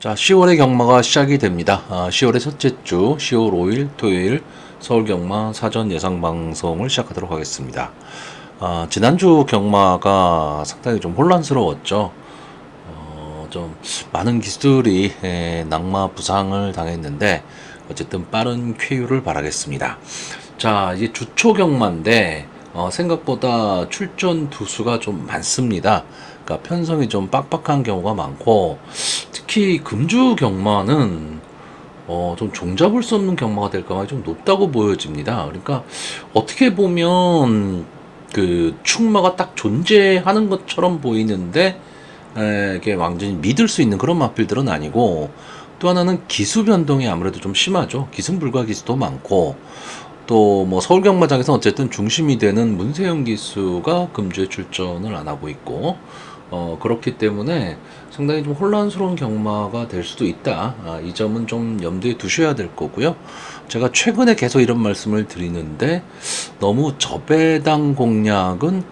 자, 10월의 경마가 시작이 됩니다. 10월의 첫째 주, 10월 5일 토요일 서울 경마 사전 예상 방송을 시작하도록 하겠습니다. 지난주 경마가 상당히 좀 혼란스러웠죠. 좀 많은 기수들이 낙마 부상을 당했는데 어쨌든 빠른 쾌유를 바라겠습니다. 자, 이제 주초 경마인데 생각보다 출전 두수가 좀 많습니다. 그러니까 편성이 좀 빡빡한 경우가 많고 특히 금주 경마는 좀 종잡을 수 없는 경마가 될 가능성이 좀 높다고 보여집니다. 그러니까 어떻게 보면 그 축마가 딱 존재하는 것처럼 보이는데 이게 완전히 믿을 수 있는 그런 마필들은 아니고, 또 하나는 기수 변동이 아무래도 좀 심하죠. 기승불가 기수도 많고, 또 뭐 서울 경마장에서 어쨌든 중심이 되는 문세영 기수가 금주에 출전을 안 하고 있고, 그렇기 때문에 상당히 좀 혼란스러운 경마가 될 수도 있다. 이 점은 좀 염두에 두셔야 될 거고요. 제가 최근에 계속 이런 말씀을 드리는데, 너무 저배당 공략은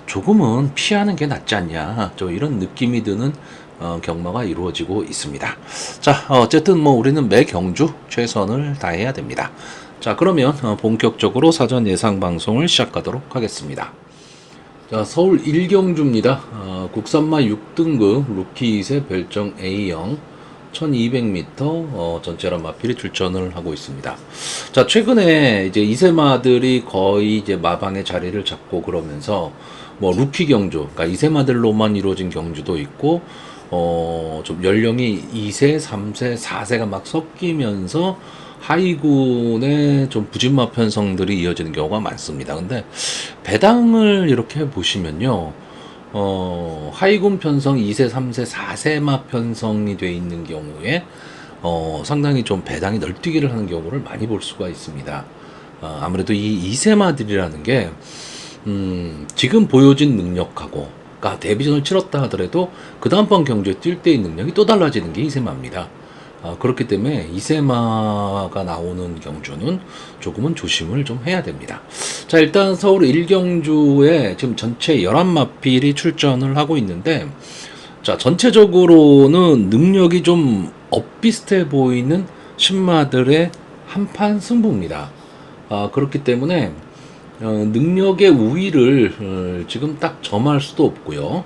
조금은 피하는 게 낫지 않냐, 저 이런 느낌이 드는 경마가 이루어지고 있습니다. 자, 어쨌든 뭐 우리는 매 경주 최선을 다해야 됩니다. 자, 그러면 본격적으로 사전 예상 방송을 시작하도록 하겠습니다. 자, 서울 1경주입니다. 국산마 6등급 루키 2세 별정 A형 1200m 전체란 마필이 출전을 하고 있습니다. 자, 최근에 이제 2세마들이 거의 이제 마방의 자리를 잡고 그러면서 뭐 루키 경주, 그러니까 2세마들로만 이루어진 경주도 있고, 좀 연령이 2세, 3세, 4세가 막 섞이면서 하위군의 좀 부진마 편성들이 이어지는 경우가 많습니다. 근데 배당을 이렇게 보시면요, 하위군 편성 2세, 3세, 4세마 편성이 돼 있는 경우에 상당히 좀 배당이 널뛰기를 하는 경우를 많이 볼 수가 있습니다. 아무래도 이 2세마들이라는 게 지금 보여진 능력하고, 그러니까 데뷔전을 치렀다 하더라도 그 다음번 경주에 뛸 때의 능력이 또 달라지는 게 2세마입니다. 그렇기 때문에 2세마가 나오는 경주는 조금은 조심을 좀 해야 됩니다. 자, 일단 서울 1경주에 지금 전체 11마필이 출전을 하고 있는데, 자, 전체적으로는 능력이 좀 엇비슷해 보이는 신마들의 한판 승부입니다. 그렇기 때문에 능력의 우위를 지금 딱 점할 수도 없고요.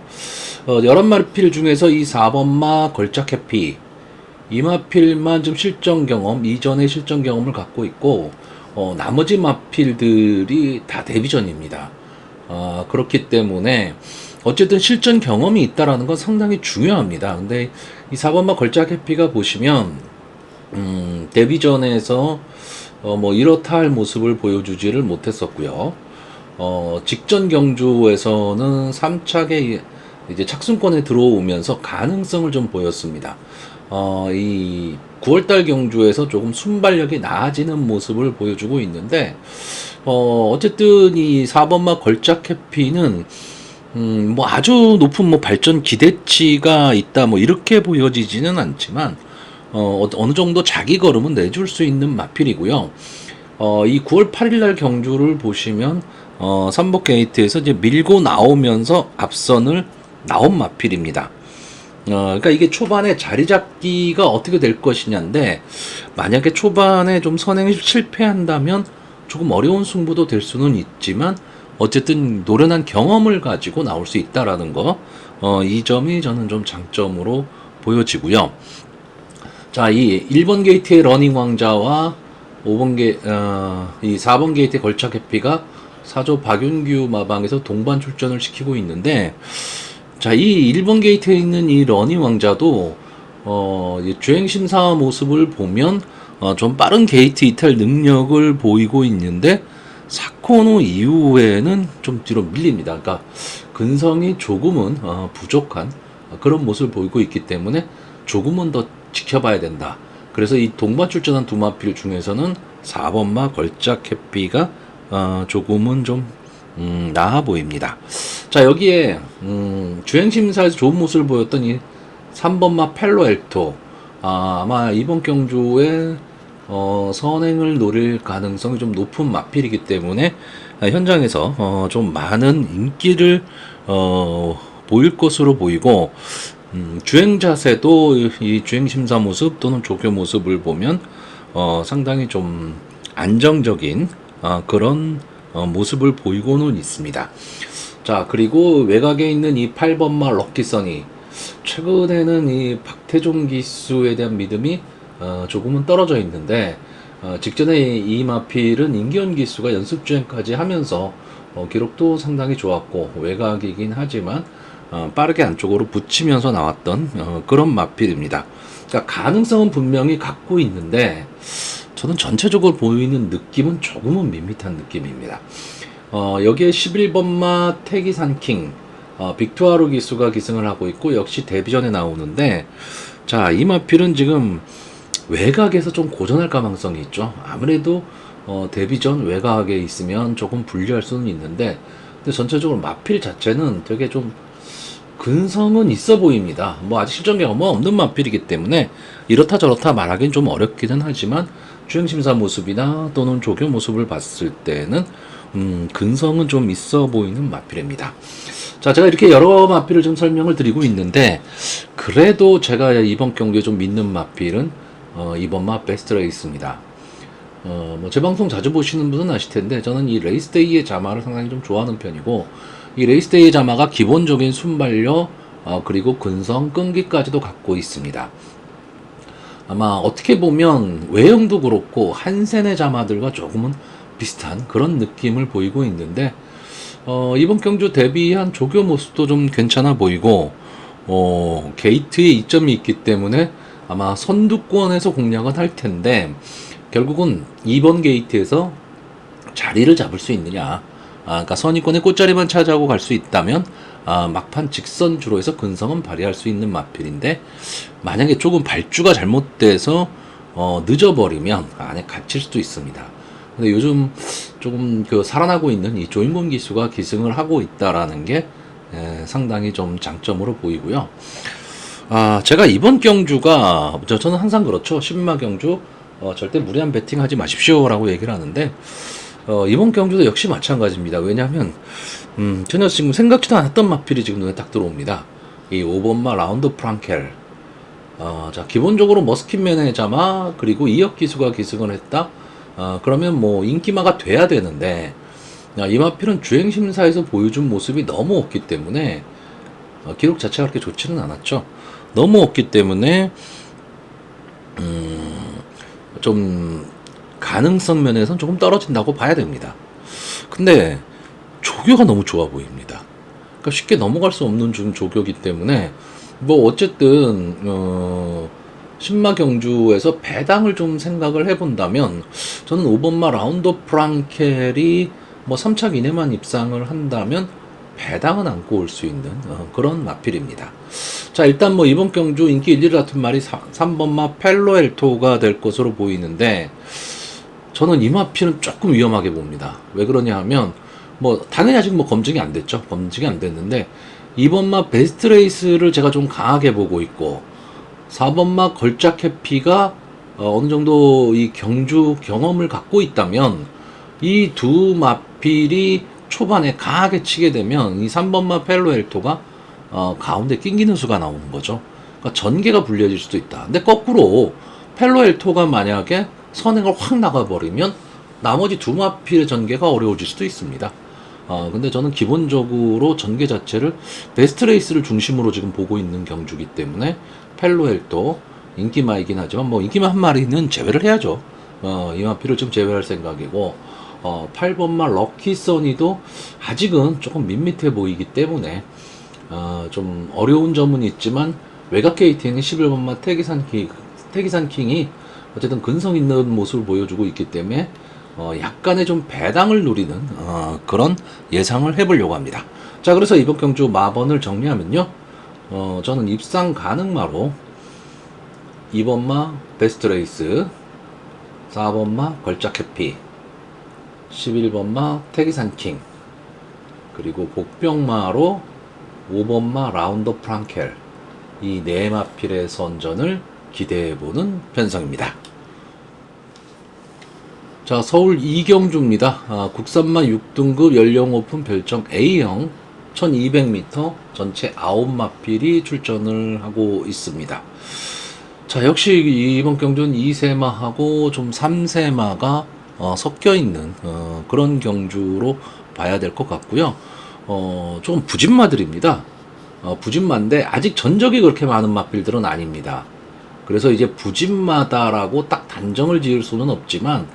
11마필 중에서 이 4번마 걸작 해피, 이 마필만 좀 실전 경험, 이전의 실전 경험을 갖고 있고, 나머지 마필들이 다 데뷔전입니다. 그렇기 때문에 어쨌든 실전 경험이 있다라는 건 상당히 중요합니다. 근데 이 4번마 걸작 해피가 보시면 데뷔전에서 뭐 이렇다 할 모습을 보여주지를 못했었고요. 직전 경주에서는 3착에 이제 착순권에 들어오면서 가능성을 좀 보였습니다. 이 9월달 경주에서 조금 순발력이 나아지는 모습을 보여주고 있는데, 어쨌든 이 4번마 걸작 해피는 뭐 아주 높은 뭐 발전 기대치가 있다 뭐 이렇게 보여지지는 않지만, 어느 정도 자기 걸음은 내줄 수 있는 마필이고요. 이 9월 8일날 경주를 보시면 3복 게이트에서 이제 밀고 나오면서 앞선을 나온 마필입니다. 그러니까 이게 초반에 자리 잡기가 어떻게 될 것이냐인데, 만약에 초반에 좀 선행을 실패한다면 조금 어려운 승부도 될 수는 있지만, 어쨌든 노련한 경험을 가지고 나올 수 있다라는 거, 이 점이 저는 좀 장점으로 보여지고요. 자, 이 1번 게이트의 러닝 왕자와 이 4번 게이트의 걸작 해피가 사조 박윤규 마방에서 동반 출전을 시키고 있는데, 자, 이 1번 게이트에 있는 이 러닝 왕자도 주행 심사 모습을 보면 좀 빠른 게이트 이탈 능력을 보이고 있는데, 사코노 이후에는 좀 뒤로 밀립니다. 그러니까 근성이 조금은 부족한 그런 모습을 보이고 있기 때문에 조금은 더 지켜봐야 된다. 그래서 이 동반 출전한 두 마필 중에서는 4번마 걸작 해피가 조금은 좀 나아 보입니다. 자, 여기에 주행심사에서 좋은 모습을 보였던 이 3번마 펠로 엘토, 아마 이번 경주에 선행을 노릴 가능성이 좀 높은 마필이기 때문에 현장에서 좀 많은 인기를 보일 것으로 보이고, 주행 자세도 이 주행 심사 모습 또는 조교 모습을 보면 상당히 좀 안정적인 그런 모습을 보이고는 있습니다. 자, 그리고 외곽에 있는 이 8번마 럭키선이 최근에는 이 박태종 기수에 대한 믿음이 조금은 떨어져 있는데 직전에 이 마필은 임기현 기수가 연습 주행까지 하면서 기록도 상당히 좋았고 외곽이긴 하지만 빠르게 안쪽으로 붙이면서 나왔던 그런 마필입니다. 그러니까 가능성은 분명히 갖고 있는데 저는 전체적으로 보이는 느낌은 조금은 밋밋한 느낌입니다. 여기에 11번마 태기산킹 빅투아루 기수가 기승을 하고 있고 역시 데뷔전에 나오는데 자, 이 마필은 지금 외곽에서 좀 고전할 가능성이 있죠. 아무래도 데뷔전 외곽에 있으면 조금 불리할 수는 있는데 근데 전체적으로 마필 자체는 되게 좀 근성은 있어 보입니다. 뭐 아직 실전 경험은 없는 마필이기 때문에 이렇다 저렇다 말하기는 좀 어렵기는 하지만 주행심사 모습이나 또는 조교 모습을 봤을 때는 근성은 좀 있어 보이는 마필입니다. 자, 제가 이렇게 여러 마필을 좀 설명을 드리고 있는데 그래도 제가 이번 경기에 좀 믿는 마필은 이번 마 베스트 레이스입니다. 뭐 제 방송 자주 보시는 분은 아실 텐데 저는 이 레이스데이의 자마를 상당히 좀 좋아하는 편이고 이 레이스데이의 자마가 기본적인 순발력 그리고 근성 끈기까지도 갖고 있습니다. 아마 어떻게 보면 외형도 그렇고 한센의 자마들과 조금은 비슷한 그런 느낌을 보이고 있는데 이번 경주 데뷔한 조교 모습도 좀 괜찮아 보이고 게이트에 이점이 있기 때문에 아마 선두권에서 공략은 할 텐데 결국은 2번 게이트에서 자리를 잡을 수 있느냐 그러니까 선의권의 꽃자리만 차지하고 갈 수 있다면 막판 직선 주로에서 근성은 발휘할 수 있는 마필인데 만약에 조금 발주가 잘못돼서 늦어버리면 안에 갇힐 수도 있습니다. 근데 요즘 조금 그 살아나고 있는 이 조인범 기수가 기승을 하고 있다라는 게 상당히 좀 장점으로 보이고요. 제가 이번 경주가 저는 항상 그렇죠. 10마 경주 절대 무리한 배팅하지 마십시오라고 얘기를 하는데 이번 경주도 역시 마찬가지입니다. 왜냐하면 전혀 지금 생각지도 않았던 마필이 지금 눈에 딱 들어옵니다. 이 5번마 라운드 프랑켈. 자, 기본적으로 머스킨맨의 자마 그리고 이혁 기수가 기승을 했다. 그러면 뭐 인기마가 돼야 되는데 이 마필은 주행 심사에서 보여준 모습이 너무 없기 때문에 기록 자체가 그렇게 좋지는 않았죠. 너무 없기 때문에 좀 가능성 면에서는 조금 떨어진다고 봐야 됩니다. 근데 조교가 너무 좋아 보입니다. 그러니까 쉽게 넘어갈 수 없는 좀 조교기 때문에 뭐 어쨌든 신마 경주에서 배당을 좀 생각을 해본다면 저는 5번마 라운드 프랑켈이 뭐 3착 이내만 입상을 한다면 배당은 안고 올 수 있는 그런 마필입니다. 자, 일단 뭐 이번 경주 인기 1, 2를 다툰 말이 3번마 펠로엘토가 될 것으로 보이는데 저는 이 마필은 조금 위험하게 봅니다. 왜 그러냐 하면 뭐 당연히 아직 뭐 검증이 안 됐죠. 검증이 안 됐는데 2번마 베스트 레이스를 제가 좀 강하게 보고 있고 4번마 걸작 해피가 어느 정도 이 경주 경험을 갖고 있다면 이 두 마필이 초반에 강하게 치게 되면 이 3번마 펠로엘토가 가운데 낑기는 수가 나오는 거죠. 그러니까 전개가 불리해질 수도 있다. 근데 거꾸로 펠로엘토가 만약에 선행을 확 나가버리면 나머지 두 마필의 전개가 어려워질 수도 있습니다. 근데 저는 기본적으로 전개 자체를 베스트 레이스를 중심으로 지금 보고 있는 경주기 때문에 펠로엘토 인기마이긴 하지만 뭐 인기마 한 마리는 제외를 해야죠. 이 마필을 좀 제외할 생각이고 8번마 럭키서니도 아직은 조금 밋밋해 보이기 때문에 좀 어려운 점은 있지만 외곽 게이트에는 11번마 태기산킹이 어쨌든 근성 있는 모습을 보여주고 있기 때문에 약간의 좀 배당을 노리는 그런 예상을 해보려고 합니다. 자, 그래서 이번 경주 마번을 정리하면요, 저는 입상 가능마로 2번마 베스트 레이스, 4번마 걸작 해피, 11번마 태기산킹, 그리고 복병마로 5번마 라운더 프랑켈, 이 네 마필의 선전을 기대해보는 편성입니다. 자, 서울 이경주입니다. 국산마 6등급 연령 오픈 별정 A형 1200m 전체 9마필이 출전을 하고 있습니다. 자, 역시 이번 경주는 2세마하고 좀 3세마가 섞여 있는 그런 경주로 봐야 될 것 같고요. 조금 부진마들입니다. 부진마인데 아직 전적이 그렇게 많은 마필들은 아닙니다. 그래서 이제 부진마다라고 딱 단정을 지을 수는 없지만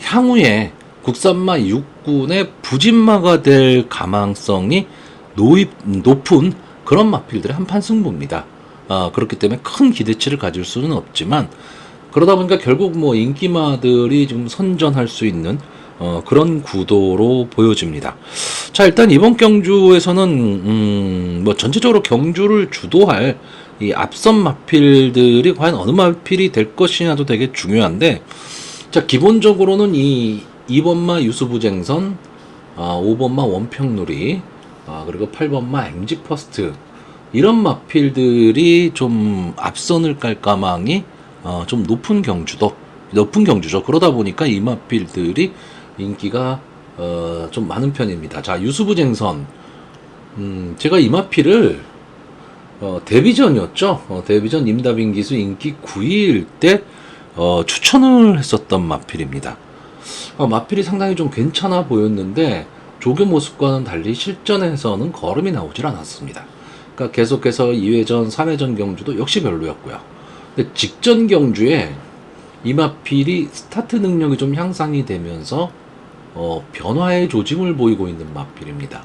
향후에 국산마 6군의 부진마가 될 가망성이 높은 그런 마필들의 한판 승부입니다. 그렇기 때문에 큰 기대치를 가질 수는 없지만 그러다 보니까 결국 뭐 인기마들이 지금 선전할 수 있는 그런 구도로 보여집니다. 자, 일단 이번 경주에서는 뭐 전체적으로 경주를 주도할 이 앞선 마필들이 과연 어느 마필이 될 것이냐도 되게 중요한데, 자, 기본적으로는 이 2번마 유수부쟁선, 5번마 원평누리, 그리고 8번마 MG퍼스트, 이런 마필들이 좀 앞선을 깔 가망이 좀 높은 경주죠. 그러다 보니까 이 마필들이 인기가 좀 많은 편입니다. 자, 유수부쟁선, 제가 이 마필을 데뷔전이었죠. 데뷔전 임다빈 기수 인기 9위일 때 추천을 했었던 마필입니다. 마필이 상당히 좀 괜찮아 보였는데 조교 모습과는 달리 실전에서는 걸음이 나오질 않았습니다. 그러니까 계속해서 2회전, 3회전 경주도 역시 별로였고요. 근데 직전 경주에 이 마필이 스타트 능력이 좀 향상이 되면서 변화의 조짐을 보이고 있는 마필입니다.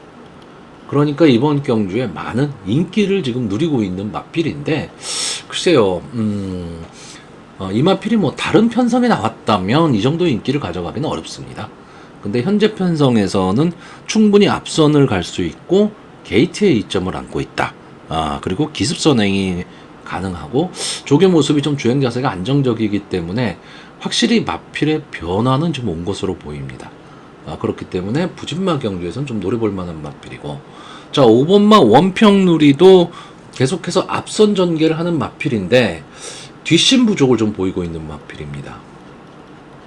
그러니까 이번 경주에 많은 인기를 지금 누리고 있는 마필인데, 글쎄요, 이 마필이 뭐 다른 편성에 나왔다면 이 정도 인기를 가져가기는 어렵습니다. 근데 현재 편성에서는 충분히 앞선을 갈 수 있고 게이트에 이점을 안고 있다. 그리고 기습 선행이 가능하고 조개 모습이 좀 주행 자세가 안정적이기 때문에 확실히 마필의 변화는 좀 온 것으로 보입니다. 그렇기 때문에 부진마 경주에서는 좀 노려볼 만한 마필이고, 자, 5번마 원평누리도 계속해서 앞선 전개를 하는 마필인데 뒷심 부족을 좀 보이고 있는 마필입니다.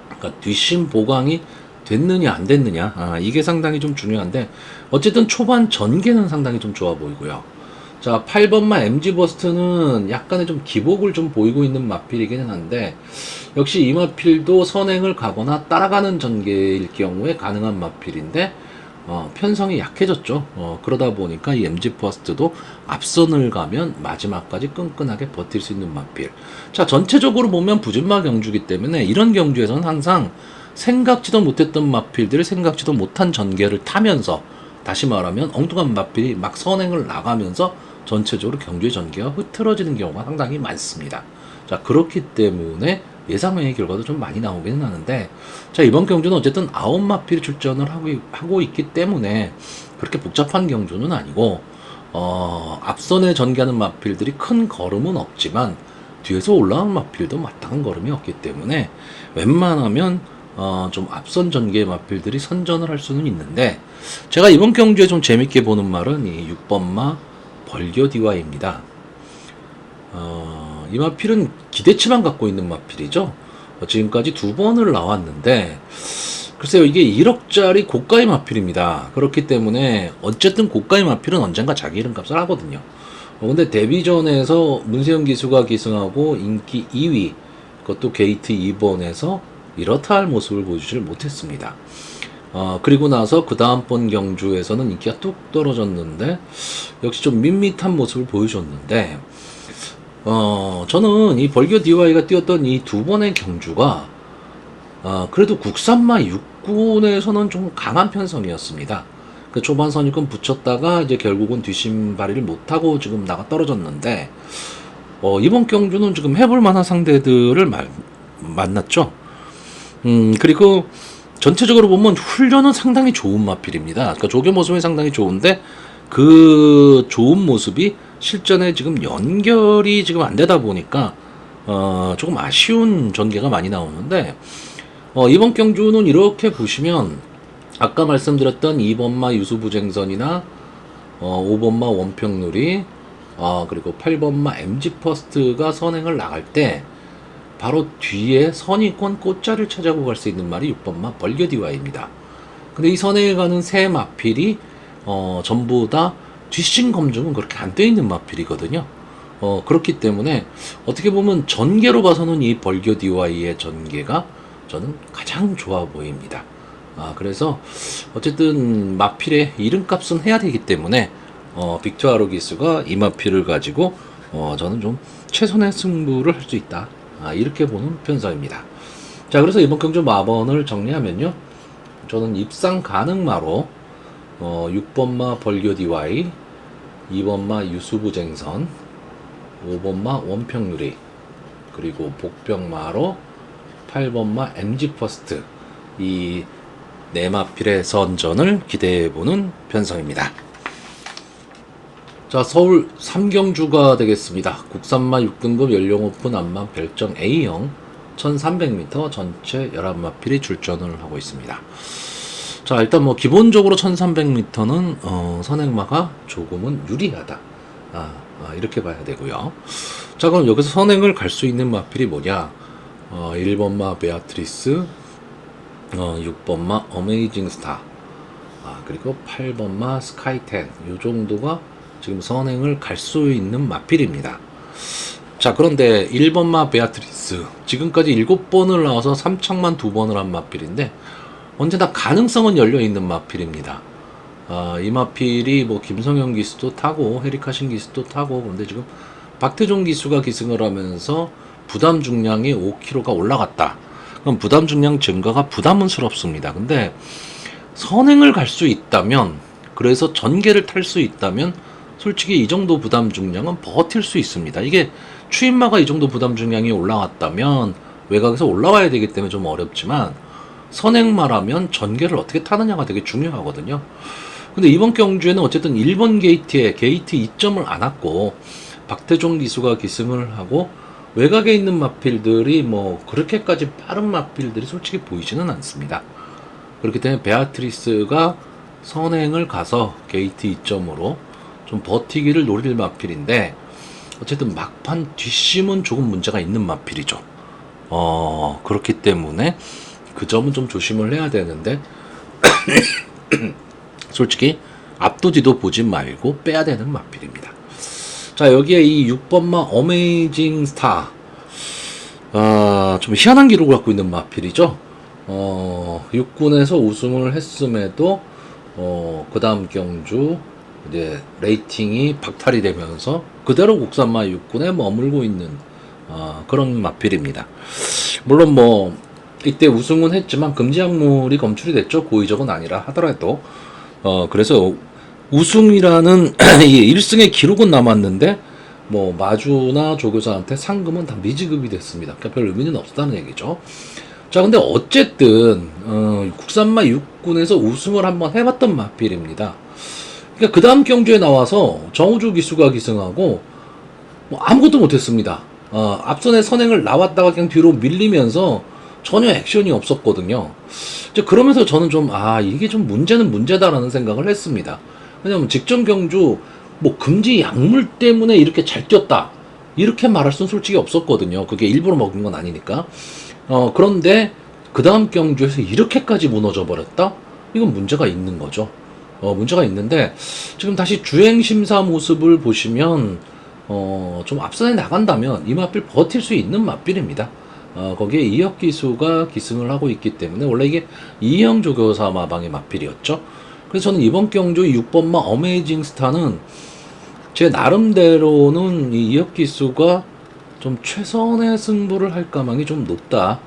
그러니까 뒷심 보강이 됐느냐 안 됐느냐, 이게 상당히 좀 중요한데 어쨌든 초반 전개는 상당히 좀 좋아 보이고요. 자, 8번마 MG버스트는 약간의 좀 기복을 좀 보이고 있는 마필이기는 한데 역시 이 마필도 선행을 가거나 따라가는 전개일 경우에 가능한 마필인데 편성이 약해졌죠. 그러다 보니까 이 MG버스트도 앞선을 가면 마지막까지 끈끈하게 버틸 수 있는 마필. 자, 전체적으로 보면 부진마 경주기 때문에 이런 경주에서는 항상 생각지도 못했던 마필들을 생각지도 못한 전개를 타면서, 다시 말하면 엉뚱한 마필이 막 선행을 나가면서 전체적으로 경주의 전개가 흐트러지는 경우가 상당히 많습니다. 자, 그렇기 때문에 예상외의 결과도 좀 많이 나오기는 하는데, 자, 이번 경주는 어쨌든 9마필이 출전을 하고 있기 때문에 그렇게 복잡한 경주는 아니고 앞선에 전개하는 마필들이 큰 걸음은 없지만 뒤에서 올라오는 마필도 마땅한 걸음이 없기 때문에 웬만하면 좀 앞선 전개 마필들이 선전을 할 수는 있는데, 제가 이번 경주에 좀 재밌게 보는 말은 이 6번마 벌교디와입니다. 이 마필은 기대치만 갖고 있는 마필이죠. 지금까지 2번을 나왔는데 글쎄요, 이게 1억짜리 고가의 마필입니다. 그렇기 때문에 어쨌든 고가의 마필은 언젠가 자기 이름값을 하거든요. 근데 데뷔전에서 문세영 기수가 기승하고 인기 2위, 그것도 게이트 2번에서 이렇다 할 모습을 보여주질 못했습니다. 그리고 나서 그 다음번 경주에서는 인기가 뚝 떨어졌는데 역시 좀 밋밋한 모습을 보여줬는데, 저는 이 벌교 DY가 뛰었던 이 2번의 경주가 그래도 국산마 6군에서는 좀 강한 편성이었습니다. 그 초반 선입금 붙였다가 이제 결국은 뒷심 발휘를 못하고 지금 나가 떨어졌는데, 이번 경주는 지금 해볼 만한 상대들을 만났죠. 그리고 전체적으로 보면 훈련은 상당히 좋은 마필입니다. 그러니까 조교 모습이 상당히 좋은데 그 좋은 모습이 실전에 지금 연결이 지금 안 되다 보니까 조금 아쉬운 전개가 많이 나오는데, 이번 경주는 이렇게 보시면 아까 말씀드렸던 2번마 유수부쟁선이나 5번마 원평누리, 그리고 8번마 MG퍼스트가 선행을 나갈 때 바로 뒤에 선의권 꽃자를 찾아고 갈 수 있는 말이 6번마 벌교디와입니다. 근데 이 선행에 가는 세 마필이 전부 다 뒷심 검증은 그렇게 안 돼 있는 마필이거든요. 그렇기 때문에 어떻게 보면 전개로 봐서는 이 벌교 DY의 전개가 저는 가장 좋아 보입니다. 그래서 어쨌든 마필의 이름값은 해야 되기 때문에 빅토아로 기수가 이 마필을 가지고 저는 좀 최선의 승부를 할 수 있다. 이렇게 보는 편성입니다. 자, 그래서 이번 경주 마번을 정리하면요. 저는 입상 가능마로 6번마 벌교 DY, 2번마 유수부쟁선, 5번마 원평유리, 그리고 복병마로 8번마 MG 퍼스트, 이 네마필의 선전을 기대해보는 편성입니다. 자, 서울 3경주가 되겠습니다. 국산마 6등급 연령 오픈 안마 별정 A형 1300m 전체 11마필이 출전을 하고 있습니다. 자, 일단 뭐 기본적으로 1300m는 선행마가 조금은 유리하다. 이렇게 봐야 되고요. 자, 그럼 여기서 선행을 갈 수 있는 마필이 뭐냐? 1번마 베아트리스, 6번마 어메이징 스타, 그리고 8번마 스카이텐, 요 정도가 지금 선행을 갈 수 있는 마필입니다. 자, 그런데 1번마 베아트리스, 지금까지 7번을 나와서 3착만 2번을 한 마필인데 언제나 가능성은 열려있는 마필입니다. 이 마필이 뭐 김성현 기수도 타고 헤리카신 기수도 타고, 그런데 지금 박태종 기수가 기승을 하면서 부담 중량이 5kg가 올라갔다. 그럼 부담 중량 증가가 부담스럽습니다. 근데 선행을 갈 수 있다면, 그래서 전개를 탈 수 있다면 솔직히 이 정도 부담 중량은 버틸 수 있습니다. 이게 추임마가 이 정도 부담 중량이 올라왔다면 외곽에서 올라와야 되기 때문에 좀 어렵지만, 선행마라면 전개를 어떻게 타느냐가 되게 중요하거든요. 근데 이번 경주에는 어쨌든 1번 게이트에 게이트 2점을 안 왔고 박태종 기수가 기승을 하고 외곽에 있는 마필들이 뭐 그렇게까지 빠른 마필들이 솔직히 보이지는 않습니다. 그렇기 때문에 베아트리스가 선행을 가서 게이트 2점으로 좀 버티기를 노릴 마필인데, 어쨌든 막판 뒷심은 조금 문제가 있는 마필이죠. 그렇기 때문에 그 점은 좀 조심을 해야 되는데 솔직히 앞도지도 보지 말고 빼야 되는 마필입니다. 자, 여기에 이 6번마 어메이징 스타, 좀 희한한 기록을 갖고 있는 마필이죠. 6군에서 우승을 했음에도 그 다음 경주 이제 레이팅이 박탈이 되면서 그대로 국산마 6군에 머물고 있는 그런 마필입니다. 물론 뭐 이때 우승은 했지만 금지 약물이 검출이 됐죠. 고의적은 아니라 하더라도. 그래서 우승이라는 이 1승의 기록은 남았는데 뭐 마주나 조교사한테 상금은 다 미지급이 됐습니다. 그러니까 별 의미는 없었다는 얘기죠. 자, 근데 어쨌든 국산마 6군에서 우승을 한번 해봤던 마필입니다. 그러니까 그 다음 경주에 나와서 정우주 기수가 기승하고 뭐 아무것도 못했습니다. 앞선에 선행을 나왔다가 그냥 뒤로 밀리면서 전혀 액션이 없었거든요. 이제 그러면서 저는 좀 이게 좀 문제는 문제다라는 생각을 했습니다. 왜냐면 직전 경주 뭐 금지 약물 때문에 이렇게 잘 뛰었다 이렇게 말할 수는 솔직히 없었거든요. 그게 일부러 먹은 건 아니니까. 그런데 그 다음 경주에서 이렇게까지 무너져 버렸다? 이건 문제가 있는 거죠. 문제가 있는데 지금 다시 주행 심사 모습을 보시면 좀 앞선에 나간다면 이 마필 버틸 수 있는 마필입니다. 거기에 이혁 기수가 기승을 하고 있기 때문에 원래 이게 이형 조교사 마방의 마필이었죠. 그래서 저는 이번 경주 6번마 어메이징 스타는 제 나름대로는 이 이혁 기수가 좀 최선의 승부를 할 가망이 좀 높다.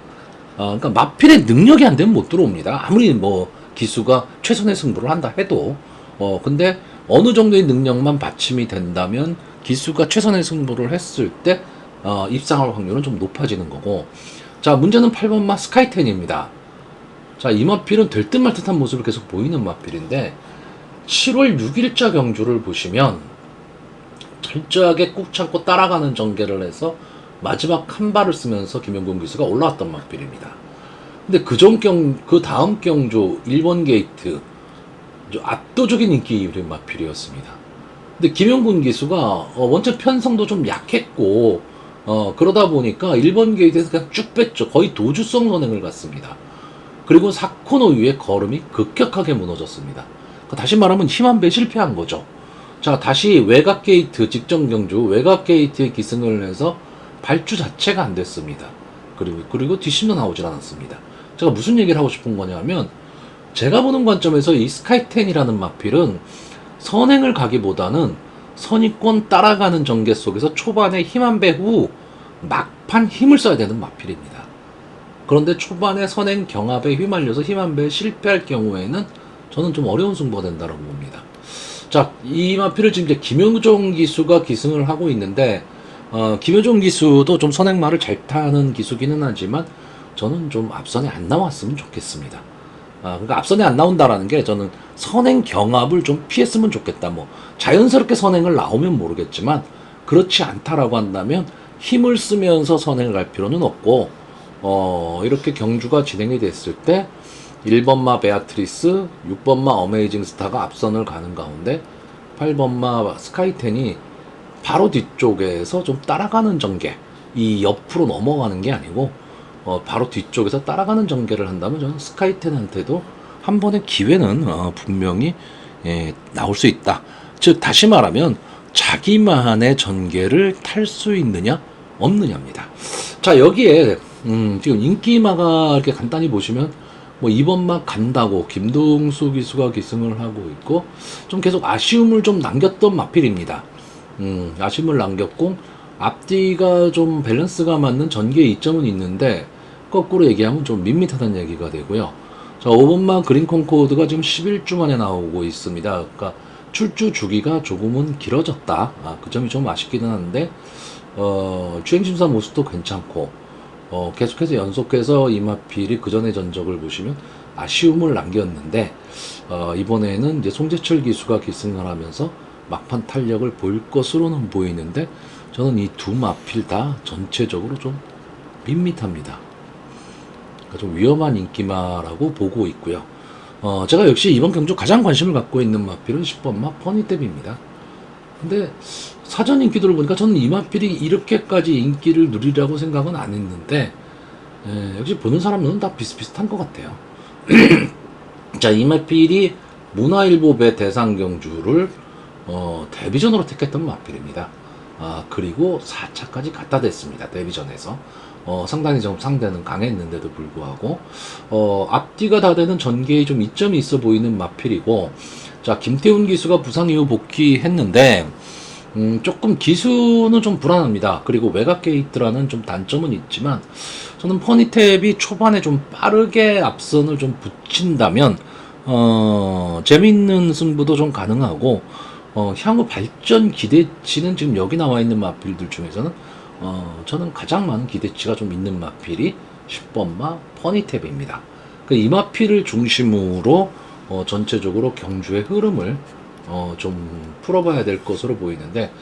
그러니까 마필의 능력이 안 되면 못 들어옵니다. 아무리 뭐 기수가 최선의 승부를 한다 해도. 근데 어느 정도의 능력만 받침이 된다면 기수가 최선의 승부를 했을 때 입상할 확률은 좀 높아지는 거고. 자, 문제는 8번마 스카이텐입니다. 자, 이 마필은 될 듯 말 듯한 모습을 계속 보이는 마필인데 7월 6일자 경주를 보시면 철저하게 꾹 참고 따라가는 전개를 해서 마지막 한 발을 쓰면서 김영곤 기수가 올라왔던 마필입니다. 근데 그 다음 경주 1번 게이트 압도적인 인기 있는 마필이었습니다. 근데 김영곤 기수가 원체 편성도 좀 약했고 그러다 보니까 1번 게이트에서 그냥 쭉 뺐죠. 거의 도주성 선행을 갔습니다. 그리고 4코너 위에 걸음이 급격하게 무너졌습니다. 다시 말하면 힘한배 실패한 거죠. 자, 다시 외곽 게이트, 직전 경주, 외곽 게이트에 기승을 해서 발주 자체가 안 됐습니다. 그리고 뒷심도 나오질 않았습니다. 제가 무슨 얘기를 하고 싶은 거냐면, 제가 보는 관점에서 이 스카이10이라는 마필은 선행을 가기보다는 선입권 따라가는 전개 속에서 초반에 힘한배 후 막판 힘을 써야 되는 마필입니다. 그런데 초반에 선행 경합에 휘말려서 힘한배에 실패할 경우에는 저는 좀 어려운 승부가 된다고 봅니다. 자, 이 마필을 지금 이제 김효종 기수가 기승을 하고 있는데, 김효종 기수도 좀 선행마를 잘 타는 기수기는 하지만 저는 좀 앞선에 안 나왔으면 좋겠습니다. 그러니까 앞선에 안 나온다라는 게 저는 선행 경합을 좀 피했으면 좋겠다. 뭐 자연스럽게 선행을 나오면 모르겠지만 그렇지 않다라고 한다면 힘을 쓰면서 선행을 갈 필요는 없고, 이렇게 경주가 진행이 됐을 때 1번마 베아트리스, 6번마 어메이징 스타가 앞선을 가는 가운데 8번마 스카이10이 바로 뒤쪽에서 좀 따라가는 전개, 이 옆으로 넘어가는 게 아니고 바로 뒤쪽에서 따라가는 전개를 한다면 저는 스카이10한테도 한 번의 기회는 분명히 나올 수 있다. 즉 다시 말하면 자기만의 전개를 탈 수 있느냐 없느냐입니다. 자, 여기에 지금 인기마가 이렇게 간단히 보시면 뭐 2번마 간다고 김동수 기수가 기승을 하고 있고, 좀 계속 아쉬움을 좀 남겼던 마필입니다. 아쉬움을 남겼고, 앞뒤가 좀 밸런스가 맞는 전개 이점은 있는데 거꾸로 얘기하면 좀 밋밋하다는 얘기가 되고요. 자, 5번마 그린 콩코드가 지금 11주 만에 나오고 있습니다. 그러니까 출주 주기가 조금은 길어졌다. 그 점이 좀 아쉽기는 한데, 주행심사 모습도 괜찮고, 계속해서 연속해서 이 마필이 그 전의 전적을 보시면 아쉬움을 남겼는데, 이번에는 이제 송재철 기수가 기승을 하면서 막판 탄력을 보일 것으로는 보이는데, 저는 이 두 마필 다 전체적으로 좀 밋밋합니다. 그러니까 좀 위험한 인기마라고 보고 있고요. 제가 역시 이번 경주 가장 관심을 갖고 있는 마필은 10번마 퍼니탭입니다. 근데 사전 인기도를 보니까 저는 이 마필이 이렇게까지 인기를 누리라고 생각은 안 했는데, 역시 보는 사람들은 다 비슷비슷한 것 같아요. 자, 이 마필이 문화일보배 대상경주를 데뷔전으로 택했던 마필입니다. 그리고 4차까지 갖다 댔습니다. 데뷔전에서. 상당히 좀 상대는 강했는데도 불구하고, 앞뒤가 다 되는 전개에 좀 이점이 있어 보이는 마필이고, 자, 김태훈 기수가 부상 이후 복귀했는데, 조금 기수는 좀 불안합니다. 그리고 외곽 게이트라는 좀 단점은 있지만, 저는 퍼니탭이 초반에 좀 빠르게 앞선을 좀 붙인다면, 재밌는 승부도 좀 가능하고, 향후 발전 기대치는 지금 여기 나와 있는 마필들 중에서는, 저는 가장 많은 기대치가 좀 있는 마필이 10번마 퍼니탭입니다. 이 마필을 중심으로, 전체적으로 경주의 흐름을 좀 풀어봐야 될 것으로 보이는데,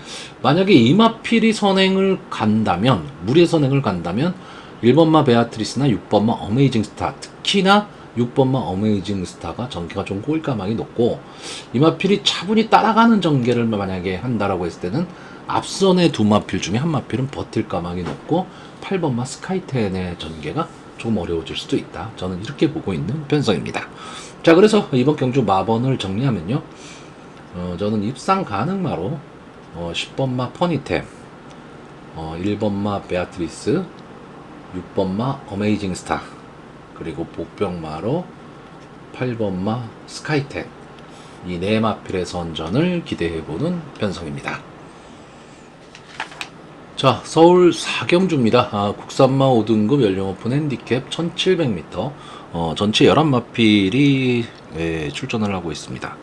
만약에 이 마필이 선행을 간다면, 무리의 선행을 간다면 1번마 베아트리스나 6번마 어메이징 스타, 특히나 6번마 어메이징 스타가 전개가 좀 꼬일 가망이 높고, 이 마필이 차분히 따라가는 전개를 만약에 한다라고 했을 때는 앞선의 두 마필 중에 한 마필은 버틸 가망이 높고 8번마 스카이10의 전개가 조금 어려워질 수도 있다. 저는 이렇게 보고 있는 편성입니다. 자, 그래서 이번 경주 마번을 정리하면요, 저는 입상 가능마로 10번마 퍼니탭, 1번마 베아트리스, 6번마 어메이징 스타, 그리고 복병마로 8번마 스카이10, 이 네 마필의 선전을 기대해보는 편성입니다. 자, 서울 4경주입니다. 국산마 5등급 연령오픈 핸디캡 1700m, 전체 11마필이 출전을 하고 있습니다.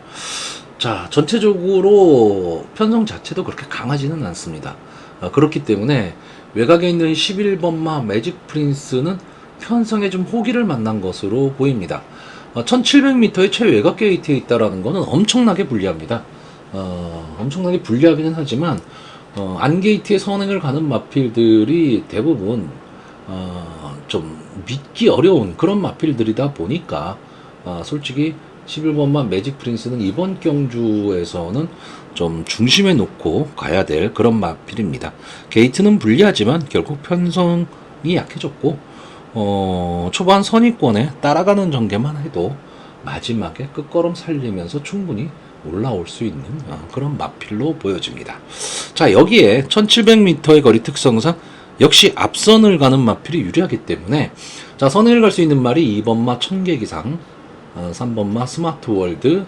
자, 전체적으로 편성 자체도 그렇게 강하지는 않습니다. 그렇기 때문에 외곽에 있는 11번마 매직 프린스는 편성에 좀 호기를 만난 것으로 보입니다. 1700m의 최외곽 게이트에 있다라는 것은 엄청나게 불리합니다. 엄청나게 불리하기는 하지만, 안게이트에 선행을 가는 마필들이 대부분 좀 믿기 어려운 그런 마필들이다 보니까, 솔직히 11번만 매직 프린스는 이번 경주에서는 좀 중심에 놓고 가야 될 그런 마필입니다. 게이트는 불리하지만 결국 편성이 약해졌고, 초반 선입권에 따라가는 전개만 해도 마지막에 끝걸음 살리면서 충분히 올라올 수 있는 그런 마필로 보여집니다. 자, 여기에 1700m의 거리 특성상 역시 앞선을 가는 마필이 유리하기 때문에, 자, 선행을 갈 수 있는 말이 2번마 청계기상, 3번마 스마트월드,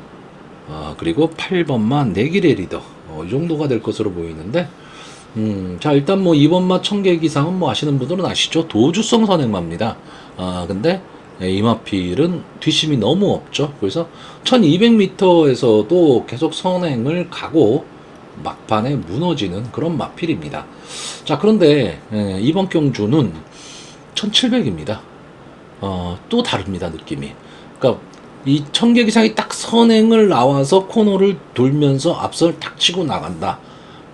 그리고 8번마 내길의 리더, 이 정도가 될 것으로 보이는데, 자, 일단 뭐 2번마 청계기상은 뭐 아시는 분들은 아시죠? 도주성 선행마입니다. 근데 이 마필은 뒷심이 너무 없죠. 그래서 1200m에서도 계속 선행을 가고 막판에 무너지는 그런 마필입니다. 자, 그런데 이번 경주는 1700입니다. 또 다릅니다, 느낌이. 그러니까 이 청계기상이 딱 선행을 나와서 코너를 돌면서 앞선을 탁 치고 나간다.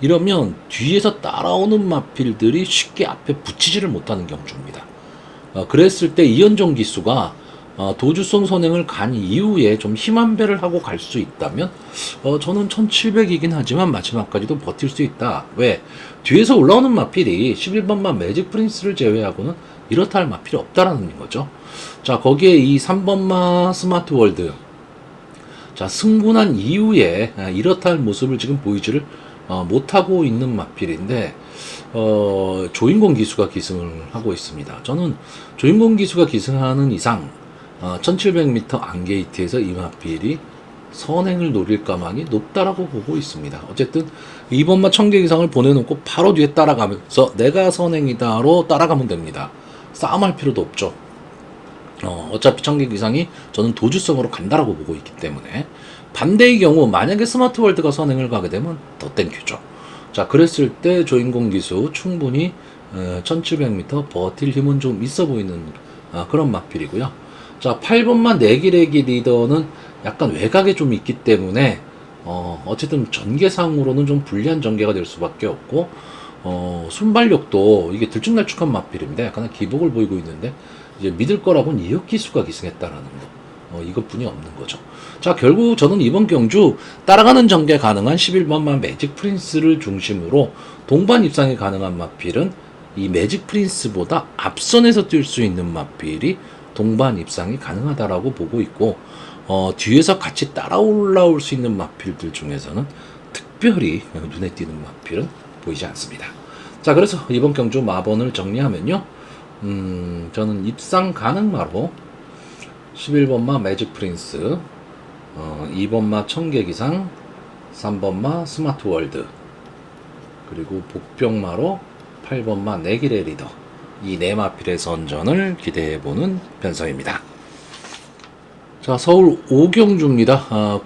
이러면 뒤에서 따라오는 마필들이 쉽게 앞에 붙이지를 못하는 경주입니다. 그랬을 때 이현종 기수가 도주성 선행을 간 이후에 좀 힘한 배를 하고 갈 수 있다면, 저는 1700이긴 하지만 마지막까지도 버틸 수 있다. 왜? 뒤에서 올라오는 마필이 11번마 매직 프린스를 제외하고는 이렇다 할 마필이 없다라는 거죠. 자, 거기에 이 3번마 스마트 월드, 자, 승분한 이후에 이렇다 할 모습을 지금 보이지를 못하고 있는 마필인데, 조인공 기수가 기승을 하고 있습니다. 저는 조인공 기수가 기승하는 이상 1700m 안게이트에서 이 마필이 선행을 노릴 가망이 높다라고 보고 있습니다. 어쨌든 2번마 청계기상을 보내놓고 바로 뒤에 따라가면서 내가 선행이다로 따라가면 됩니다. 싸움할 필요도 없죠. 어차피 청계기상이 저는 도주성으로 간다라고 보고 있기 때문에, 반대의 경우 만약에 스마트월드가 선행을 가게 되면 더 땡큐죠. 자, 그랬을 때 조인공 기수 충분히 1700m 버틸 힘은 좀 있어 보이는 그런 마필이고요. 자, 8번만 내기래기 리더는 약간 외곽에 좀 있기 때문에 어쨌든 전개상으로는 좀 불리한 전개가 될 수밖에 없고, 순발력도 이게 들쭉날쭉한 마필입니다. 약간 기복을 보이고 있는데 이제 믿을 거라고는 이혁 기수가 기승했다라는 거, 이것뿐이 없는 거죠. 자, 결국 저는 이번 경주 따라가는 전개 가능한 11번만 매직 프린스를 중심으로 동반 입상이 가능한 마필은 이 매직 프린스보다 앞선에서 뛸 수 있는 마필이 동반 입상이 가능하다라고 보고 있고, 뒤에서 같이 따라 올라올 수 있는 마필들 중에서는 특별히 눈에 띄는 마필은 보이지 않습니다. 자, 그래서 이번 경주 마번을 정리하면요, 저는 입상 가능마로 11번마 매직 프린스, 2번마 청계기상, 3번마 스마트월드, 그리고 복병마로 8번마 내길의 리더, 이 네 마필의 선전을 기대해보는 편성입니다. 자, 서울 오경주입니다.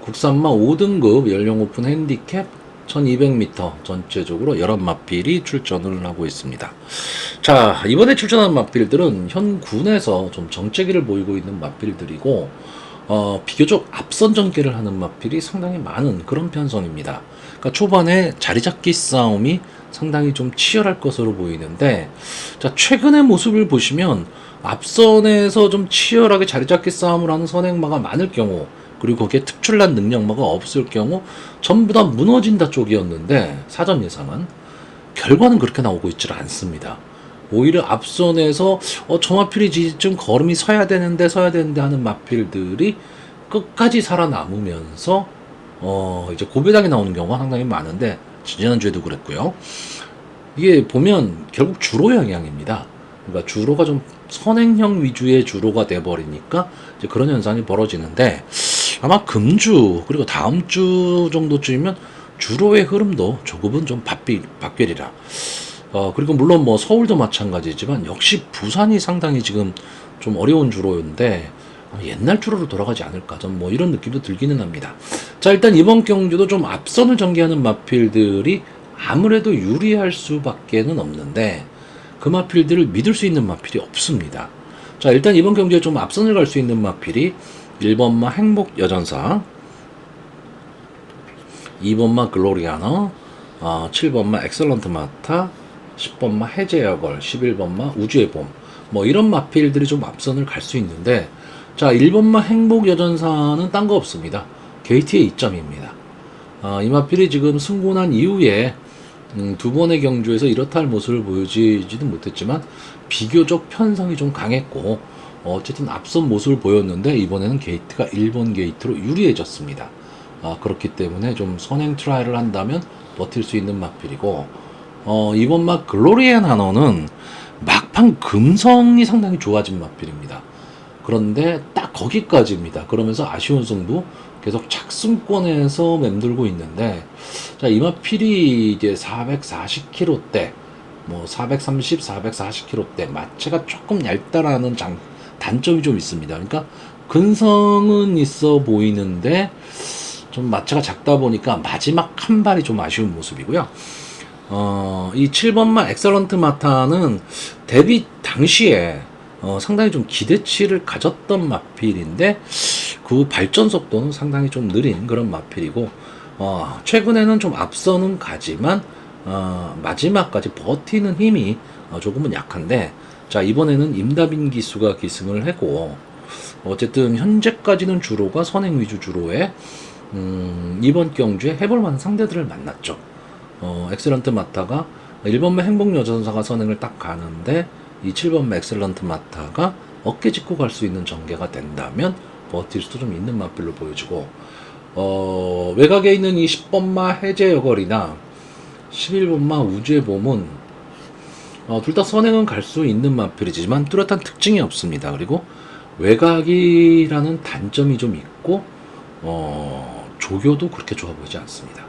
국산마 5등급 연령 오픈 핸디캡 1200m 전체적으로 11마필이 출전을 하고 있습니다. 자, 이번에 출전한 마필들은 현 군에서 좀 정체기를 보이고 있는 마필들이고, 비교적 앞선 전개를 하는 마필이 상당히 많은 그런 편성입니다. 그러니까 초반에 자리잡기 싸움이 상당히 좀 치열할 것으로 보이는데, 자, 최근의 모습을 보시면 앞선에서 좀 치열하게 자리잡기 싸움을 하는 선행마가 많을 경우, 그리고 거기에 특출난 능력마가 없을 경우 전부 다 무너진다 쪽이었는데, 사전 예상은 결과는 그렇게 나오고 있질 않습니다. 오히려 앞선에서 저 마필이 좀 걸음이 서야 되는데 하는 마필들이 끝까지 살아남으면서 이제 고배당이 나오는 경우가 상당히 많은데, 지난주에도 그랬고요. 이게 보면 결국 주로 영향입니다. 그러니까 주로가 좀 선행형 위주의 주로가 돼버리니까 이제 그런 현상이 벌어지는데, 아마 금주 그리고 다음 주 정도쯤이면 주로의 흐름도 조금은 좀 바뀌리라. 그리고 물론 뭐 서울도 마찬가지지만 역시 부산이 상당히 지금 좀 어려운 주로인데, 옛날 주로로 돌아가지 않을까, 좀 뭐 이런 느낌도 들기는 합니다. 자, 일단 이번 경주도 좀 앞선을 전개하는 마필들이 아무래도 유리할 수밖에는 없는데, 그 마필들을 믿을 수 있는 마필이 없습니다. 자, 일단 이번 경주에 좀 앞선을 갈 수 있는 마필이 1번마 행복 여전사, 2번마 글로리아너, 7번마 엑설런트 마타, 10번마 해제여걸, 11번마 우주의 봄, 뭐 이런 마필들이 좀 앞선을 갈 수 있는데, 자, 1번마 행복 여전사는 딴 거 없습니다. 게이트의 이점입니다. 이 마필이 지금 승군한 이후에 두 번의 경주에서 이렇다 할 모습을 보여주지는 못했지만 비교적 편성이 좀 강했고, 어쨌든 앞선 모습을 보였는데 이번에는 게이트가 1번 게이트로 유리해졌습니다. 그렇기 때문에 좀 선행 트라이를 한다면 버틸 수 있는 마필이고, 이번 막 글로리앤 한원은 막판 금성이 상당히 좋아진 마필입니다. 그런데 딱 거기까지입니다. 그러면서 아쉬운 승부, 계속 착승권에서 맴돌고 있는데, 자, 이 마필이 이제 440kg대, 뭐 430, 440kg대 마체가 조금 얇다라는 단점이 좀 있습니다. 그러니까 근성은 있어 보이는데 좀 마체가 작다 보니까 마지막 한 발이 좀 아쉬운 모습이고요. 이 7번마 엑셀런트 마타는 데뷔 당시에 상당히 좀 기대치를 가졌던 마필인데 그 발전 속도는 상당히 좀 느린 그런 마필이고, 최근에는 좀 앞서는 가지만 마지막까지 버티는 힘이 조금은 약한데, 자, 이번에는 임다빈 기수가 기승을 하고, 어쨌든 현재까지는 주로가 선행 위주 주로에 이번 경주에 해볼만한 상대들을 만났죠. 엑셀런트 마타가 1번마 행복여전사가 선행을 딱 가는데 이 7번마 엑셀런트 마타가 어깨 짚고 갈 수 있는 전개가 된다면 버틸 수도 좀 있는 마필로 보여지고, 외곽에 있는 이 10번마 해제여걸이나 11번마 우주의봄은 둘 다 선행은 갈 수 있는 마필이지만 뚜렷한 특징이 없습니다. 그리고 외곽이라는 단점이 좀 있고, 조교도 그렇게 좋아 보이지 않습니다.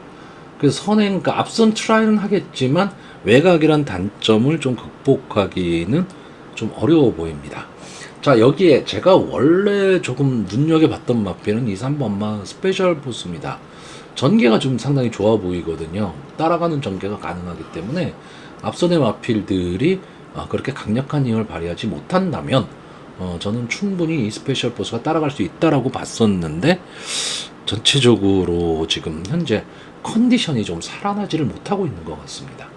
그래서 선행, 그러니까 앞선 트라이는 하겠지만 외곽이란 단점을 좀 극복하기는 좀 어려워 보입니다. 자, 여기에 제가 원래 조금 눈여겨봤던 마필은 이 3번마 스페셜 보스입니다. 전개가 좀 상당히 좋아 보이거든요. 따라가는 전개가 가능하기 때문에 앞선의 마필들이 그렇게 강력한 힘을 발휘하지 못한다면 저는 충분히 이 스페셜 보스가 따라갈 수 있다라고 봤었는데, 전체적으로 지금 현재 컨디션이 좀 살아나지를 못하고 있는 것 같습니다.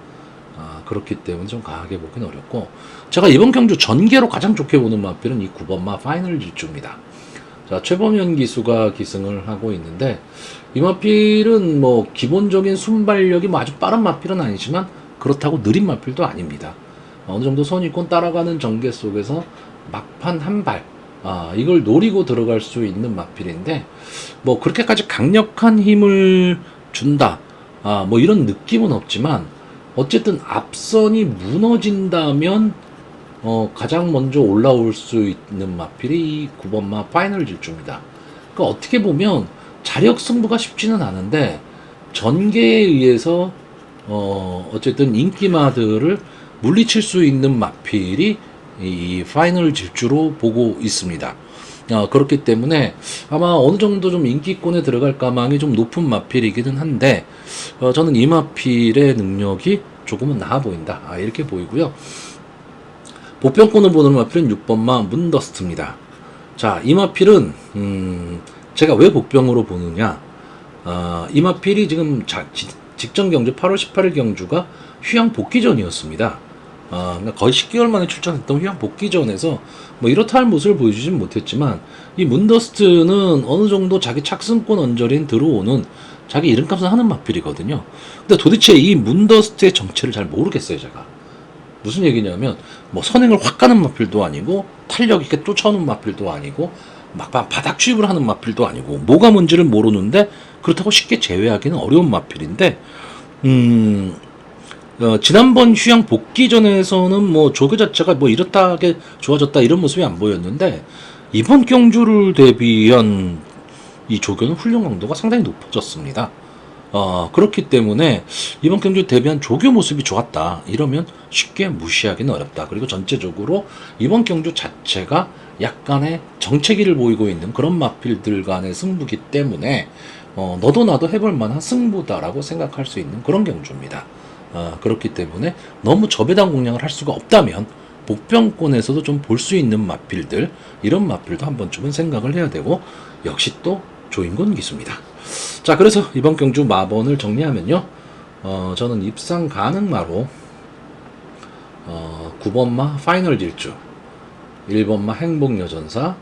그렇기 때문에 좀 강하게 보기는 어렵고, 제가 이번 경주 전개로 가장 좋게 보는 마필은 이 9번마 파이널 질주입니다. 자, 최범현 기수가 기승을 하고 있는데, 이 마필은 뭐 기본적인 순발력이 뭐 아주 빠른 마필은 아니지만 그렇다고 느린 마필도 아닙니다. 어느 정도 선입권 따라가는 전개 속에서 막판 한 발, 이걸 노리고 들어갈 수 있는 마필인데, 뭐 그렇게까지 강력한 힘을 준다, 뭐 이런 느낌은 없지만, 어쨌든 앞선이 무너진다면 가장 먼저 올라올 수 있는 마필이 이 9번마 파이널 질주입니다. 그러니까 어떻게 보면 자력 승부가 쉽지는 않은데 전개에 의해서 어쨌든 인기마들을 물리칠 수 있는 마필이 이 파이널 질주로 보고 있습니다. 그렇기 때문에 아마 어느 정도 좀 인기권에 들어갈 가망이 좀 높은 마필이기는 한데, 저는 이 마필의 능력이 조금은 나아 보인다, 이렇게 보이고요. 보편권을 보는 마필은 6번마 문더스트입니다. 자, 이 마필은 제가 왜 복병으로 보느냐, 이 마필이 지금 직전 경주 8월 18일 경주가 휴양 복귀전이었습니다. 그러니까 거의 10개월 만에 출전했던 휴양 복귀전에서 뭐 이렇다 할 모습을 보여주진 못했지만, 이 문더스트는 어느 정도 자기 착승권 언저리인 들어오는 자기 이름값은 하는 마필이거든요. 근데 도대체 이 문더스트의 정체를 잘 모르겠어요, 제가. 무슨 얘기냐면, 뭐 선행을 확 가는 마필도 아니고 탄력 있게 쫓아오는 마필도 아니고 막 바닥 취입을 하는 마필도 아니고, 뭐가 뭔지를 모르는데 그렇다고 쉽게 제외하기는 어려운 마필인데, 지난번 휴양 복귀전에서는 뭐 조교 자체가 뭐 이렇다하게 좋아졌다 이런 모습이 안 보였는데, 이번 경주를 대비한 이 조교는 훈련 강도가 상당히 높아졌습니다. 그렇기 때문에 이번 경주 대비한 조교 모습이 좋았다 이러면 쉽게 무시하기는 어렵다. 그리고 전체적으로 이번 경주 자체가 약간의 정체기를 보이고 있는 그런 마필들 간의 승부기 때문에 너도 나도 해볼 만한 승부다라고 생각할 수 있는 그런 경주입니다. 그렇기 때문에 너무 저배당 공략을 할 수가 없다면 복병권에서도 좀 볼 수 있는 마필들, 이런 마필도 한 번쯤은 생각을 해야 되고, 역시 또 조인권 기수입니다. 자, 그래서 이번 경주 마번을 정리하면요, 저는 입상 가능마로 9번마 파이널 질주, 1번마 행복여전사,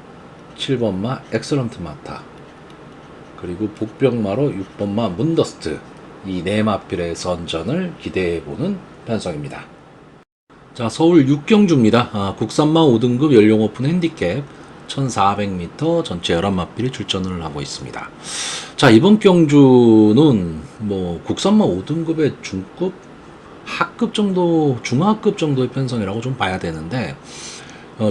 7번마 엑셀런트 마타, 그리고 복병마로 6번마 문더스트, 이 네 마필의 선전을 기대해보는 편성입니다. 자, 서울 6경주입니다. 국산마 5등급 연령 오픈 핸디캡 1400m 전체 11마필이 출전을 하고 있습니다. 자, 이번 경주는 뭐 국산마 5등급의 중급, 하급 정도, 중하급 정도의 편성이라고 좀 봐야 되는데,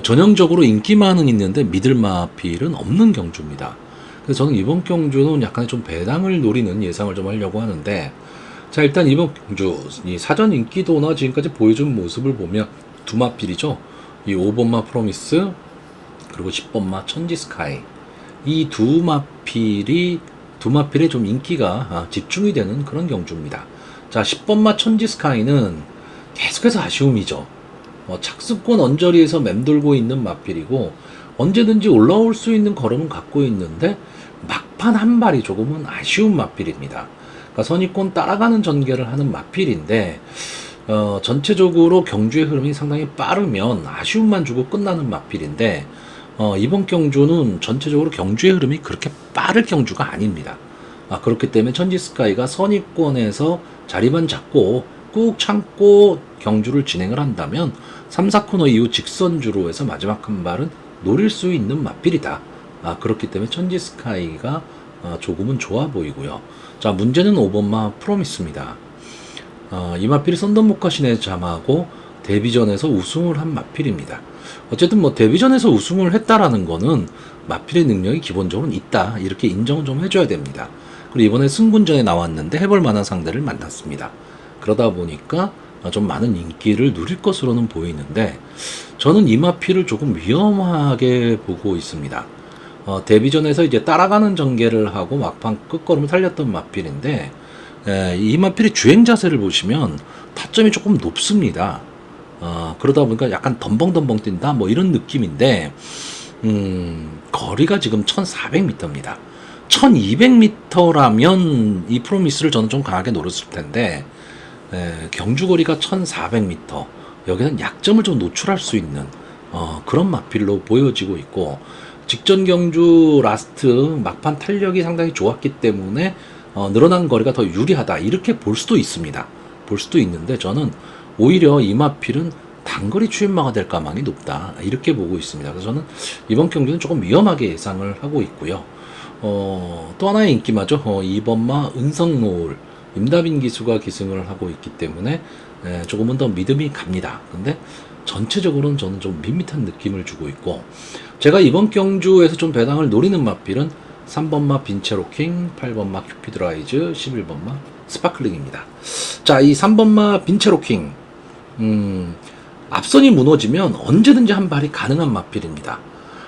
전형적으로 인기만은 있는데 미들마필은 없는 경주입니다. 그래서 저는 이번 경주는 약간의 좀 배당을 노리는 예상을 좀 하려고 하는데, 자, 일단 이번 경주 이 사전 인기도나 지금까지 보여준 모습을 보면 두 마필이죠. 이 5번마 프로미스 그리고 10번마 천지스카이, 이 두 마필에 좀 인기가 집중이 되는 그런 경주입니다. 자, 10번마 천지스카이는 계속해서 아쉬움이죠. 착수권 언저리에서 맴돌고 있는 마필이고 언제든지 올라올 수 있는 걸음은 갖고 있는데 막판 한 발이 조금은 아쉬운 마필입니다. 그러니까 선입권 따라가는 전개를 하는 마필인데, 전체적으로 경주의 흐름이 상당히 빠르면 아쉬움만 주고 끝나는 마필인데, 이번 경주는 전체적으로 경주의 흐름이 그렇게 빠를 경주가 아닙니다. 그렇기 때문에 천지스카이가 선입권에서 자리만 잡고 꾹 참고 경주를 진행을 한다면 3, 4코너 이후 직선주로 해서 마지막 한 발은 노릴 수 있는 마필이다. 그렇기 때문에 천지스카이가 조금은 좋아 보이고요. 자, 문제는 5번마 프로미스입니다. 이 마필이 썬더모카신에 잠하고 데뷔전에서 우승을 한 마필입니다. 어쨌든 뭐 데뷔전에서 우승을 했다라는 거는 마필의 능력이 기본적으로 있다, 이렇게 인정을 좀 해줘야 됩니다. 그리고 이번에 승군전에 나왔는데 해볼 만한 상대를 만났습니다. 그러다 보니까 좀 많은 인기를 누릴 것으로는 보이는데, 저는 이 마필을 조금 위험하게 보고 있습니다. 데뷔전에서 이제 따라가는 전개를 하고 막판 끝걸음을 살렸던 마필인데, 이 마필의 주행 자세를 보시면 타점이 조금 높습니다. 그러다 보니까 약간 덤벙덤벙 뛴다 뭐 이런 느낌인데, 거리가 지금 1400m입니다. 1200m라면 이 프로미스를 저는 좀 강하게 노렸을 텐데, 경주거리가 1400m, 여기는 약점을 좀 노출할 수 있는 그런 마필로 보여지고 있고, 직전 경주 라스트 막판 탄력이 상당히 좋았기 때문에 늘어난 거리가 더 유리하다, 이렇게 볼 수도 있습니다. 볼 수도 있는데, 저는 오히려 이 마필은 단거리 추임마가 될 가망이 높다, 이렇게 보고 있습니다. 그래서 저는 이번 경기는 조금 위험하게 예상을 하고 있고요. 또 하나의 인기마죠. 2번마 은성노을, 임다빈 기수가 기승을 하고 있기 때문에 조금은 더 믿음이 갑니다. 근데 전체적으로는 저는 좀 밋밋한 느낌을 주고 있고, 제가 이번 경주에서 좀 배당을 노리는 마필은 3번마 빈체로킹, 8번마 큐피드라이즈, 11번마 스파클링입니다. 자, 이 3번마 빈체로킹, 앞선이 무너지면 언제든지 한 발이 가능한 마필입니다.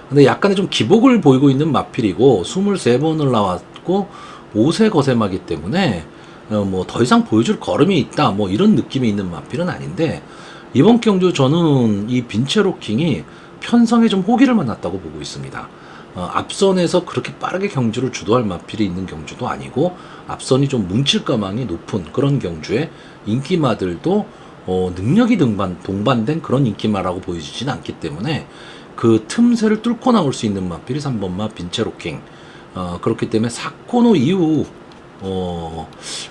근데 약간의 좀 기복을 보이고 있는 마필이고 23번을 나왔고 5세 거세마기 때문에 뭐 더 이상 보여줄 걸음이 있다 뭐 이런 느낌이 있는 마필은 아닌데, 이번 경주 저는 이 빈체로킹이 편성에 좀 호기를 만났다고 보고 있습니다. 앞선에서 그렇게 빠르게 경주를 주도할 마필이 있는 경주도 아니고, 앞선이 좀 뭉칠 가망이 높은 그런 경주에 인기마들도 능력이 동반된 그런 인기마라고 보여지진 않기 때문에 그 틈새를 뚫고 나올 수 있는 마필이 3번마 빈체로킹. 그렇기 때문에 4코너 이후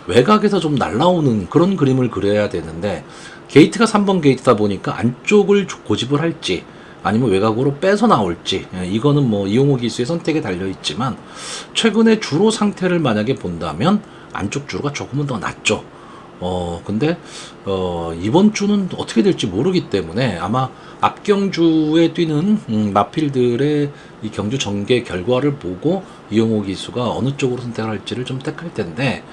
외곽에서 좀 날라오는 그런 그림을 그려야 되는데, 게이트가 3번 게이트다 보니까 안쪽을 고집을 할지 아니면 외곽으로 빼서 나올지, 이거는 뭐 이용호 기수의 선택에 달려 있지만, 최근에 주로 상태를 만약에 본다면 안쪽 주로가 조금은 더 낫죠. 근데 이번 주는 어떻게 될지 모르기 때문에 아마 앞경주에 뛰는 마필들의 이 경주 전개 결과를 보고 이용호 기수가 어느 쪽으로 선택을 할지를 좀 택할 텐데,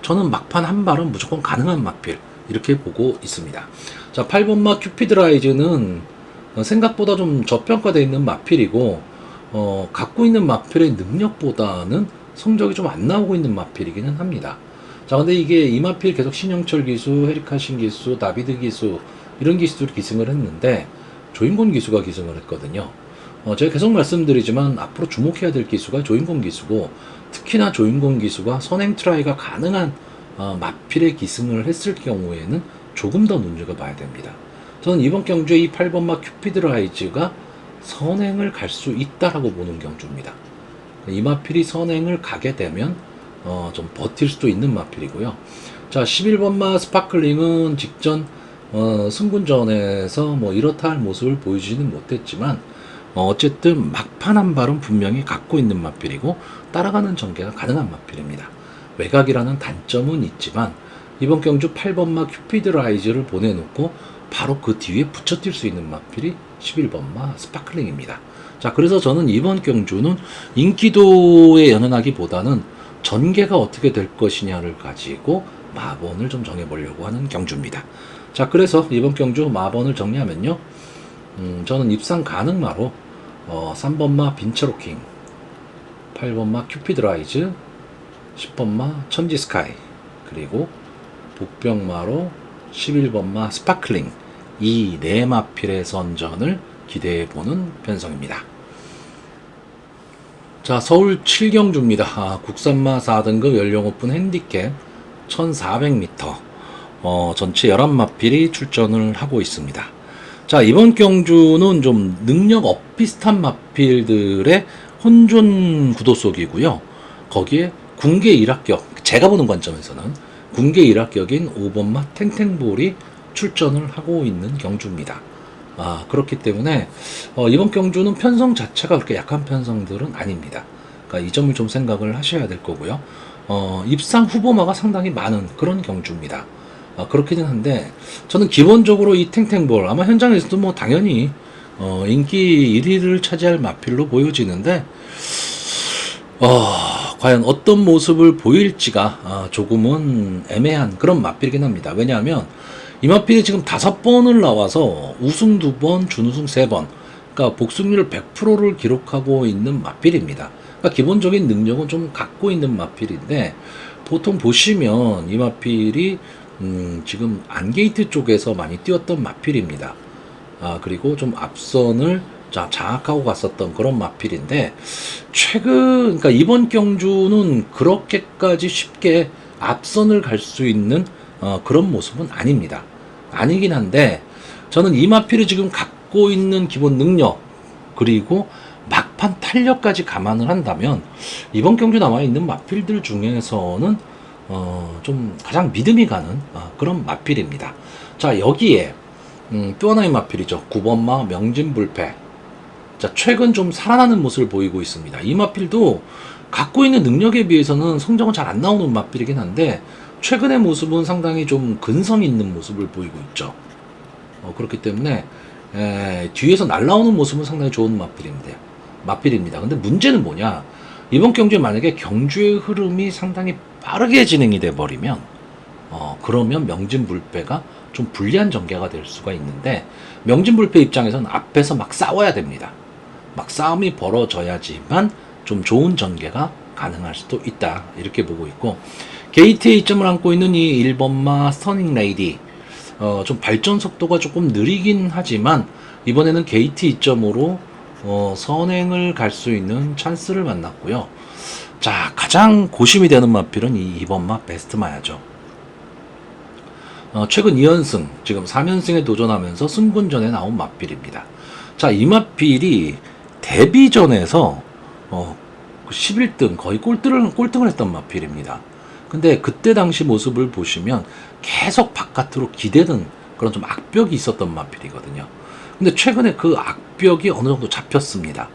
저는 막판 한 발은 무조건 가능한 마필, 이렇게 보고 있습니다. 자, 8번마 큐피드라이즈는 생각보다 좀 저평가되어 있는 마필이고, 갖고 있는 마필의 능력보다는 성적이 좀 안 나오고 있는 마필이기는 합니다. 자, 근데 이게 이 마필 계속 신영철 기수, 헤리카신 기수, 다비드 기수, 이런 기수들이 기승을 했는데 조인곤 기수가 기승을 했거든요. 제가 계속 말씀드리지만 앞으로 주목해야 될 기수가 조인곤 기수고, 특히나 조인곤 기수가 선행 트라이가 가능한 마필에 기승을 했을 경우에는 조금 더 눈여겨봐야 됩니다. 저는 이번 경주에 이 8번마 큐피드라이즈가 선행을 갈 수 있다라고 보는 경주입니다. 이 마필이 선행을 가게 되면 좀 버틸 수도 있는 마필이고요. 자, 11번마 스파클링은 직전 승군전에서 뭐 이렇다 할 모습을 보여주지는 못했지만 어쨌든 막판 한 발은 분명히 갖고 있는 마필이고 따라가는 전개가 가능한 마필입니다. 외곽이라는 단점은 있지만 이번 경주 8번마 큐피드 라이즈를 보내놓고 바로 그 뒤에 붙여 뛸 수 있는 마필이 11번마 스파클링입니다. 자, 그래서 저는 이번 경주는 인기도에 연연하기보다는 전개가 어떻게 될 것이냐를 가지고 마번을 좀 정해보려고 하는 경주입니다. 자, 그래서 이번 경주 마번을 정리하면요, 저는 입상 가능마로 3번마 빈체로킹, 8번마 큐피드 라이즈, 10번마 천지 스카이, 그리고 복병마로 11번마 스파클링, 이 네 마필의 선전을 기대해보는 편성입니다. 자, 서울 7경주입니다. 국산마 4등급 연령 오픈 핸디캡 1400m, 전체 11마필이 출전을 하고 있습니다. 자, 이번 경주는 좀 능력 엇비슷한 마필들의 혼존 구도 속이고요. 거기에 군계 1합격, 제가 보는 관점에서는 군계 1합격인 5번마 탱탱볼이 출전을 하고 있는 경주입니다. 그렇기 때문에 이번 경주는 편성 자체가 그렇게 약한 편성들은 아닙니다. 그러니까 이 점을 좀 생각을 하셔야 될 거고요. 입상 후보마가 상당히 많은 그런 경주입니다. 그렇기는 한데 저는 기본적으로 이 탱탱볼 아마 현장에서도 뭐 당연히 인기 1위를 차지할 마필로 보여지는데 과연 어떤 모습을 보일지가 조금은 애매한 그런 마필이긴 합니다. 왜냐하면 이 마필이 지금 5번을 나와서 우승 2번, 준우승 3번, 그러니까 복승률 100%를 기록하고 있는 마필입니다. 그러니까 기본적인 능력은 좀 갖고 있는 마필인데 보통 보시면 이 마필이 지금 안게이트 쪽에서 많이 뛰었던 마필입니다. 그리고 좀 앞선을 장악하고 갔었던 그런 마필인데 그러니까 이번 경주는 그렇게까지 쉽게 앞선을 갈 수 있는 그런 모습은 아닙니다. 아니긴 한데 저는 이 마필이 지금 갖고 있는 기본 능력 그리고 막판 탄력까지 감안을 한다면 이번 경주 남아있는 마필들 중에서는 좀 가장 믿음이 가는 그런 마필입니다. 자, 여기에 또 하나의 마필이죠. 9번마 명진불패. 자, 최근 좀 살아나는 모습을 보이고 있습니다. 이 마필도 갖고 있는 능력에 비해서는 성적은 잘 안 나오는 마필이긴 한데 최근의 모습은 상당히 좀 근성 있는 모습을 보이고 있죠. 그렇기 때문에 뒤에서 날라오는 모습은 상당히 좋은 마필입니다. 근데 문제는 뭐냐? 이번 경주에 만약에 경주의 흐름이 상당히 빠르게 진행이 돼 버리면 그러면 명진불패가 좀 불리한 전개가 될 수가 있는데 명진불패 입장에서는 앞에서 막 싸워야 됩니다. 막 싸움이 벌어져야지만 좀 좋은 전개가 가능할 수도 있다, 이렇게 보고 있고, 게이트에 이점을 안고 있는 이 1번마 스터닝 레이디, 좀 발전 속도가 조금 느리긴 하지만 이번에는 게이트 이점으로 선행을 갈 수 있는 찬스를 만났고요. 자, 가장 고심이 되는 마필은 이 2번마 베스트마야죠. 최근 2연승, 지금 3연승에 도전하면서 승군전에 나온 마필입니다. 자, 이 마필이 데뷔전에서 11등, 거의 꼴등을 했던 마필입니다. 근데 그때 당시 모습을 보시면 계속 바깥으로 기대는 그런 좀 악벽이 있었던 마필이거든요. 근데 최근에 그 악벽이 어느 정도 잡혔습니다.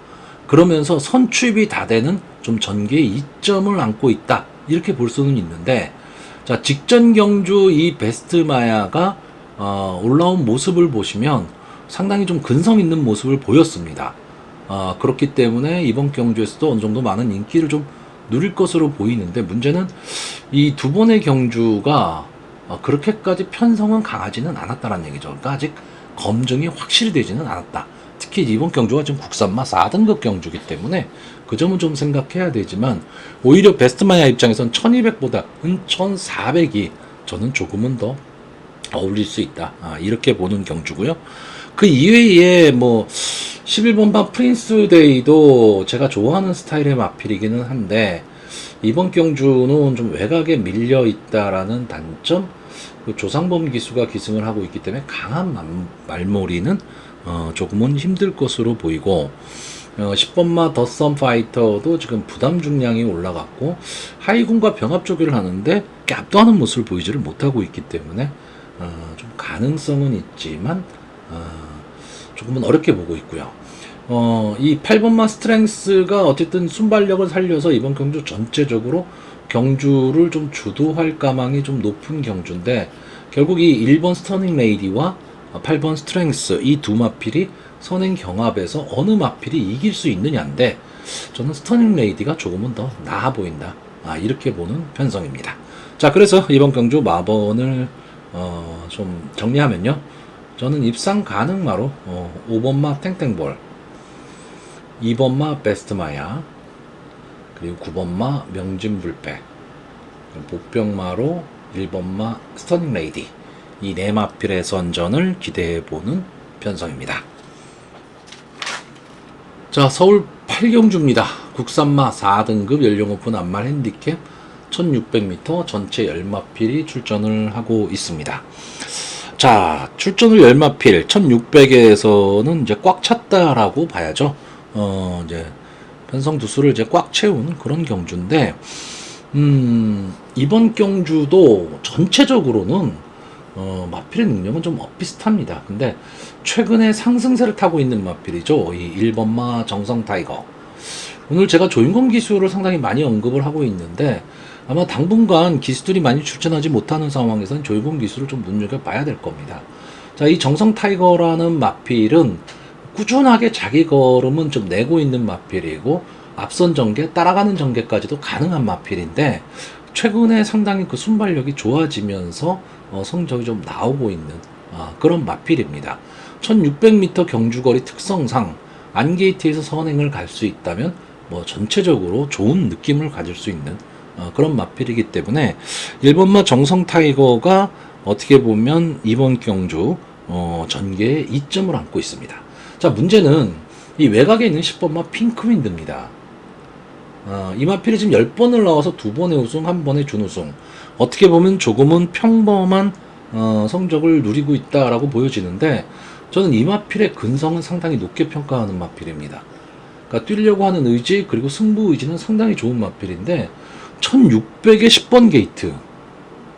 그러면서 선취입이 다 되는 좀 전개의 이점을 안고 있다, 이렇게 볼 수는 있는데, 자, 직전 경주 이 베스트 마야가 올라온 모습을 보시면 상당히 좀 근성 있는 모습을 보였습니다. 그렇기 때문에 이번 경주에서도 어느 정도 많은 인기를 좀 누릴 것으로 보이는데, 문제는 이 두 번의 경주가 그렇게까지 편성은 강하지는 않았다는 얘기죠. 그러니까 아직 검증이 확실히 되지는 않았다. 특히 이번 경주가 지금 국산마 4등급 경주이기 때문에 그 점은 좀 생각해야 되지만, 오히려 베스트마야 입장에선 1200보다는 1400이 저는 조금은 더 어울릴 수 있다, 이렇게 보는 경주고요. 그 이외에 뭐 11번방 프린스데이도 제가 좋아하는 스타일의 마필이기는 한데 이번 경주는 좀 외곽에 밀려 있다라는 단점, 그 조상범 기수가 기승을 하고 있기 때문에 강한 말몰이는 조금은 힘들 것으로 보이고, 10번마 더썸 파이터도 지금 부담 중량이 올라갔고 하이군과 병합 조기를 하는데 압도하는 모습을 보이지를 못하고 있기 때문에 좀 가능성은 있지만 조금은 어렵게 보고 있고요. 이 8번마 스트렝스가 어쨌든 순발력을 살려서 이번 경주 전체적으로 경주를 좀 주도할 가망이 좀 높은 경주인데, 결국 이 1번 스터닝 레이디와 8번 스트렝스 이 두 마필이 선행 경합에서 어느 마필이 이길 수 있느냐인데, 저는 스터닝 레이디가 조금은 더 나아 보인다, 이렇게 보는 편성입니다. 자, 그래서 이번 경주 마번을 좀 정리하면요, 저는 입상 가능마로 5번마 탱탱볼, 2번마 베스트마야, 그리고 9번마 명진불패, 복병마로 1번마 스터닝 레이디, 이 네 마필의 선전을 기대해보는 편성입니다. 자, 서울 8경주입니다. 국산마 4등급 연령오픈 암말 핸디캡 1600m 전체 10마필이 출전을 하고 있습니다. 자, 출전을 10마필 1600에서는 이제 꽉 찼다라고 봐야죠. 이제 편성 두수를 이제 꽉 채운 그런 경주인데, 이번 경주도 전체적으로는 마필의 능력은 좀 엇비슷합니다. 근데 최근에 상승세를 타고 있는 마필이죠. 이 1번마 정성 타이거. 오늘 제가 조인권 기수를 상당히 많이 언급을 하고 있는데, 아마 당분간 기수들이 많이 출전하지 못하는 상황에서는 조인권 기수를 좀 눈여겨봐야 될 겁니다. 자, 이 정성 타이거라는 마필은 꾸준하게 자기 걸음은 좀 내고 있는 마필이고, 앞선 전개, 따라가는 전개까지도 가능한 마필인데, 최근에 상당히 그 순발력이 좋아지면서 성적이 좀 나오고 있는 그런 마필입니다. 1600m 경주거리 특성상 안게이트에서 선행을 갈 수 있다면 뭐 전체적으로 좋은 느낌을 가질 수 있는 그런 마필이기 때문에 1번마 정성 타이거가 어떻게 보면 이번 경주 전개에 이점을 안고 있습니다. 자, 문제는 이 외곽에 있는 10번마 핑크윈드입니다. 이 마필이 지금 10번을 나와서 2번의 우승, 1번의 준우승. 어떻게 보면 조금은 평범한 성적을 누리고 있다라고 보여지는데, 저는 이 마필의 근성은 상당히 높게 평가하는 마필입니다. 그러니까 뛰려고 하는 의지, 그리고 승부 의지는 상당히 좋은 마필인데, 1600의 10번 게이트,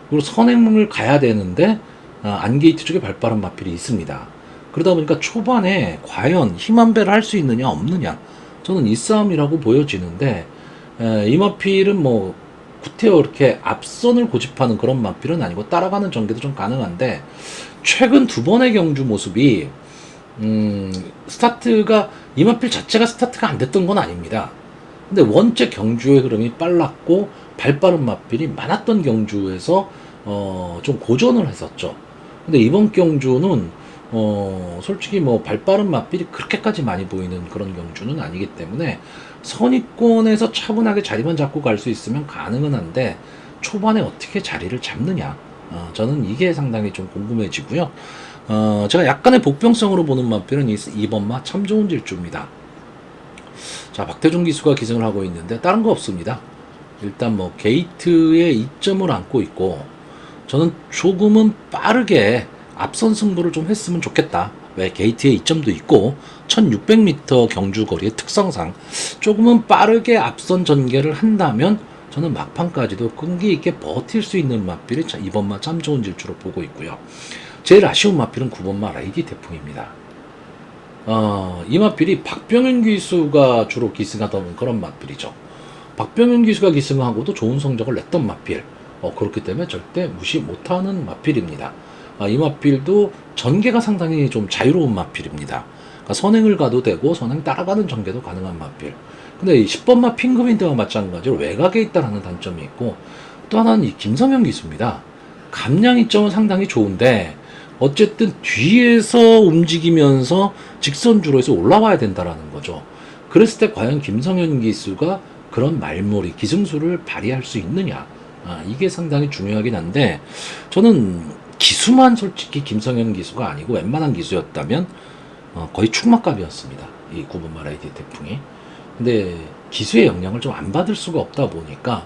그리고 선행을 가야 되는데 안게이트 쪽에 발빠른 마필이 있습니다. 그러다 보니까 초반에 과연 힘한 배를 할 수 있느냐 없느냐, 저는 이 싸움이라고 보여지는데, 이 마필은 뭐 구태여 이렇게 앞선을 고집하는 그런 마필은 아니고 따라가는 전개도 좀 가능한데, 최근 2번의 경주 모습이 스타트가, 이 마필 자체가 스타트가 안 됐던 건 아닙니다. 근데 원체 경주의 흐름이 빨랐고 발빠른 마필이 많았던 경주에서 좀 고전을 했었죠. 근데 이번 경주는 솔직히 뭐 발빠른 마필이 그렇게까지 많이 보이는 그런 경주는 아니기 때문에 선입권에서 차분하게 자리만 잡고 갈 수 있으면 가능은 한데, 초반에 어떻게 자리를 잡느냐, 저는 이게 상당히 좀 궁금해지고요. 제가 약간의 복병성으로 보는 마필은 2번마 참 좋은 질주입니다. 자, 박태종 기수가 기승을 하고 있는데 다른 거 없습니다. 일단 뭐 게이트에 이점을 안고 있고, 저는 조금은 빠르게 앞선 승부를 좀 했으면 좋겠다. 왜? 게이트에 이점도 있고 1600m 경주거리의 특성상 조금은 빠르게 앞선 전개를 한다면 저는 막판까지도 끈기 있게 버틸 수 있는 마필이 이번마 참 좋은 질주로 보고 있고요. 제일 아쉬운 마필은 9번마 레이디 태풍입니다. 이 마필이 박병현 기수가 주로 기승하던 그런 마필이죠. 박병현 기수가 기승하고도 좋은 성적을 냈던 마필. 그렇기 때문에 절대 무시 못하는 마필입니다. 이 마필도 전개가 상당히 좀 자유로운 마필입니다. 그러니까 선행을 가도 되고 선행 따라가는 전개도 가능한 마필. 근데 이 10번마 핑크윈드와 마찬가지로 외곽에 있다는 단점이 있고, 또 하나는 이 김성현 기수입니다. 감량 이점은 상당히 좋은데 어쨌든 뒤에서 움직이면서 직선주로에서 올라와야 된다라는 거죠. 그랬을 때 과연 김성현 기수가 그런 말몰이 기승수를 발휘할 수 있느냐, 이게 상당히 중요하긴 한데, 저는 기수만 솔직히 김성현 기수가 아니고 웬만한 기수였다면 거의 축막갑이었습니다. 이 9번마 레이디 태풍이. 근데 기수의 영향을 좀 안 받을 수가 없다 보니까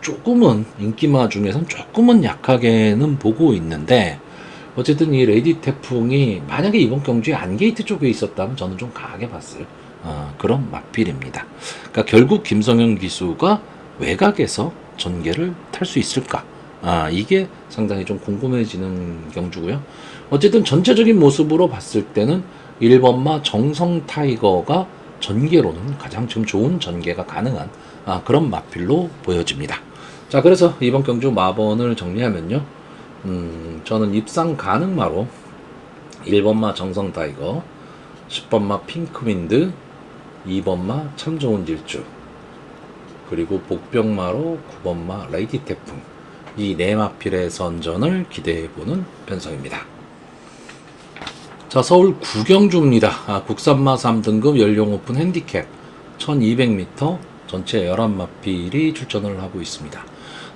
조금은 인기마 중에선 조금은 약하게는 보고 있는데, 어쨌든 이 레이디 태풍이 만약에 이번 경주에 안게이트 쪽에 있었다면 저는 좀 강하게 봤을 그런 마필입니다. 그러니까 결국 김성현 기수가 외곽에서 전개를 탈 수 있을까, 이게 상당히 좀 궁금해지는 경주고요. 어쨌든 전체적인 모습으로 봤을 때는 1번마 정성 타이거가 전개로는 가장 지금 좋은 전개가 가능한 그런 마필로 보여집니다. 자, 그래서 이번 경주 마번을 정리하면요. 저는 입상 가능마로 1번마 정성 타이거, 10번마 핑크윈드, 2번마 참 좋은 질주, 그리고 복병마로 9번마 레이디 태풍, 이 네 마필의 선전을 기대해보는 편성입니다. 자, 서울 구경주입니다. 국산마 3등급 연령 오픈 핸디캡 1200m 전체 11마필이 출전을 하고 있습니다.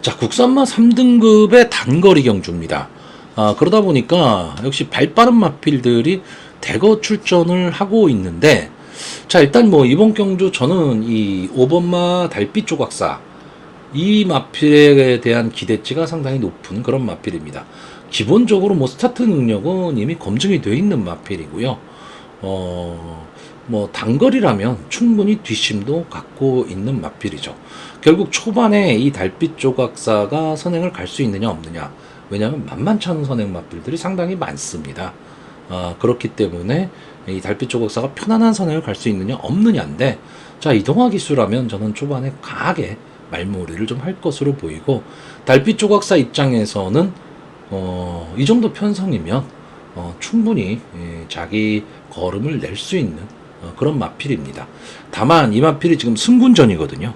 자, 국산마 3등급의 단거리 경주입니다. 그러다 보니까 역시 발빠른 마필들이 대거 출전을 하고 있는데, 자, 일단 뭐 이번 경주 저는 이 5번마 달빛 조각사 이 마필에 대한 기대치가 상당히 높은 그런 마필입니다. 기본적으로 뭐 스타트 능력은 이미 검증이 되어 있는 마필이고요. 뭐 단거리라면 충분히 뒷심도 갖고 있는 마필이죠. 결국 초반에 이 달빛 조각사가 선행을 갈 수 있느냐 없느냐. 왜냐하면 만만치 않은 선행 마필들이 상당히 많습니다. 그렇기 때문에 이 달빛 조각사가 편안한 선행을 갈 수 있느냐 없느냐인데, 자, 이동화 기수라면 저는 초반에 강하게 말몰이를 좀 할 것으로 보이고, 달빛 조각사 입장에서는 이 정도 편성이면 충분히 자기 걸음을 낼 수 있는 그런 마필입니다. 다만 이 마필이 지금 승군전이거든요.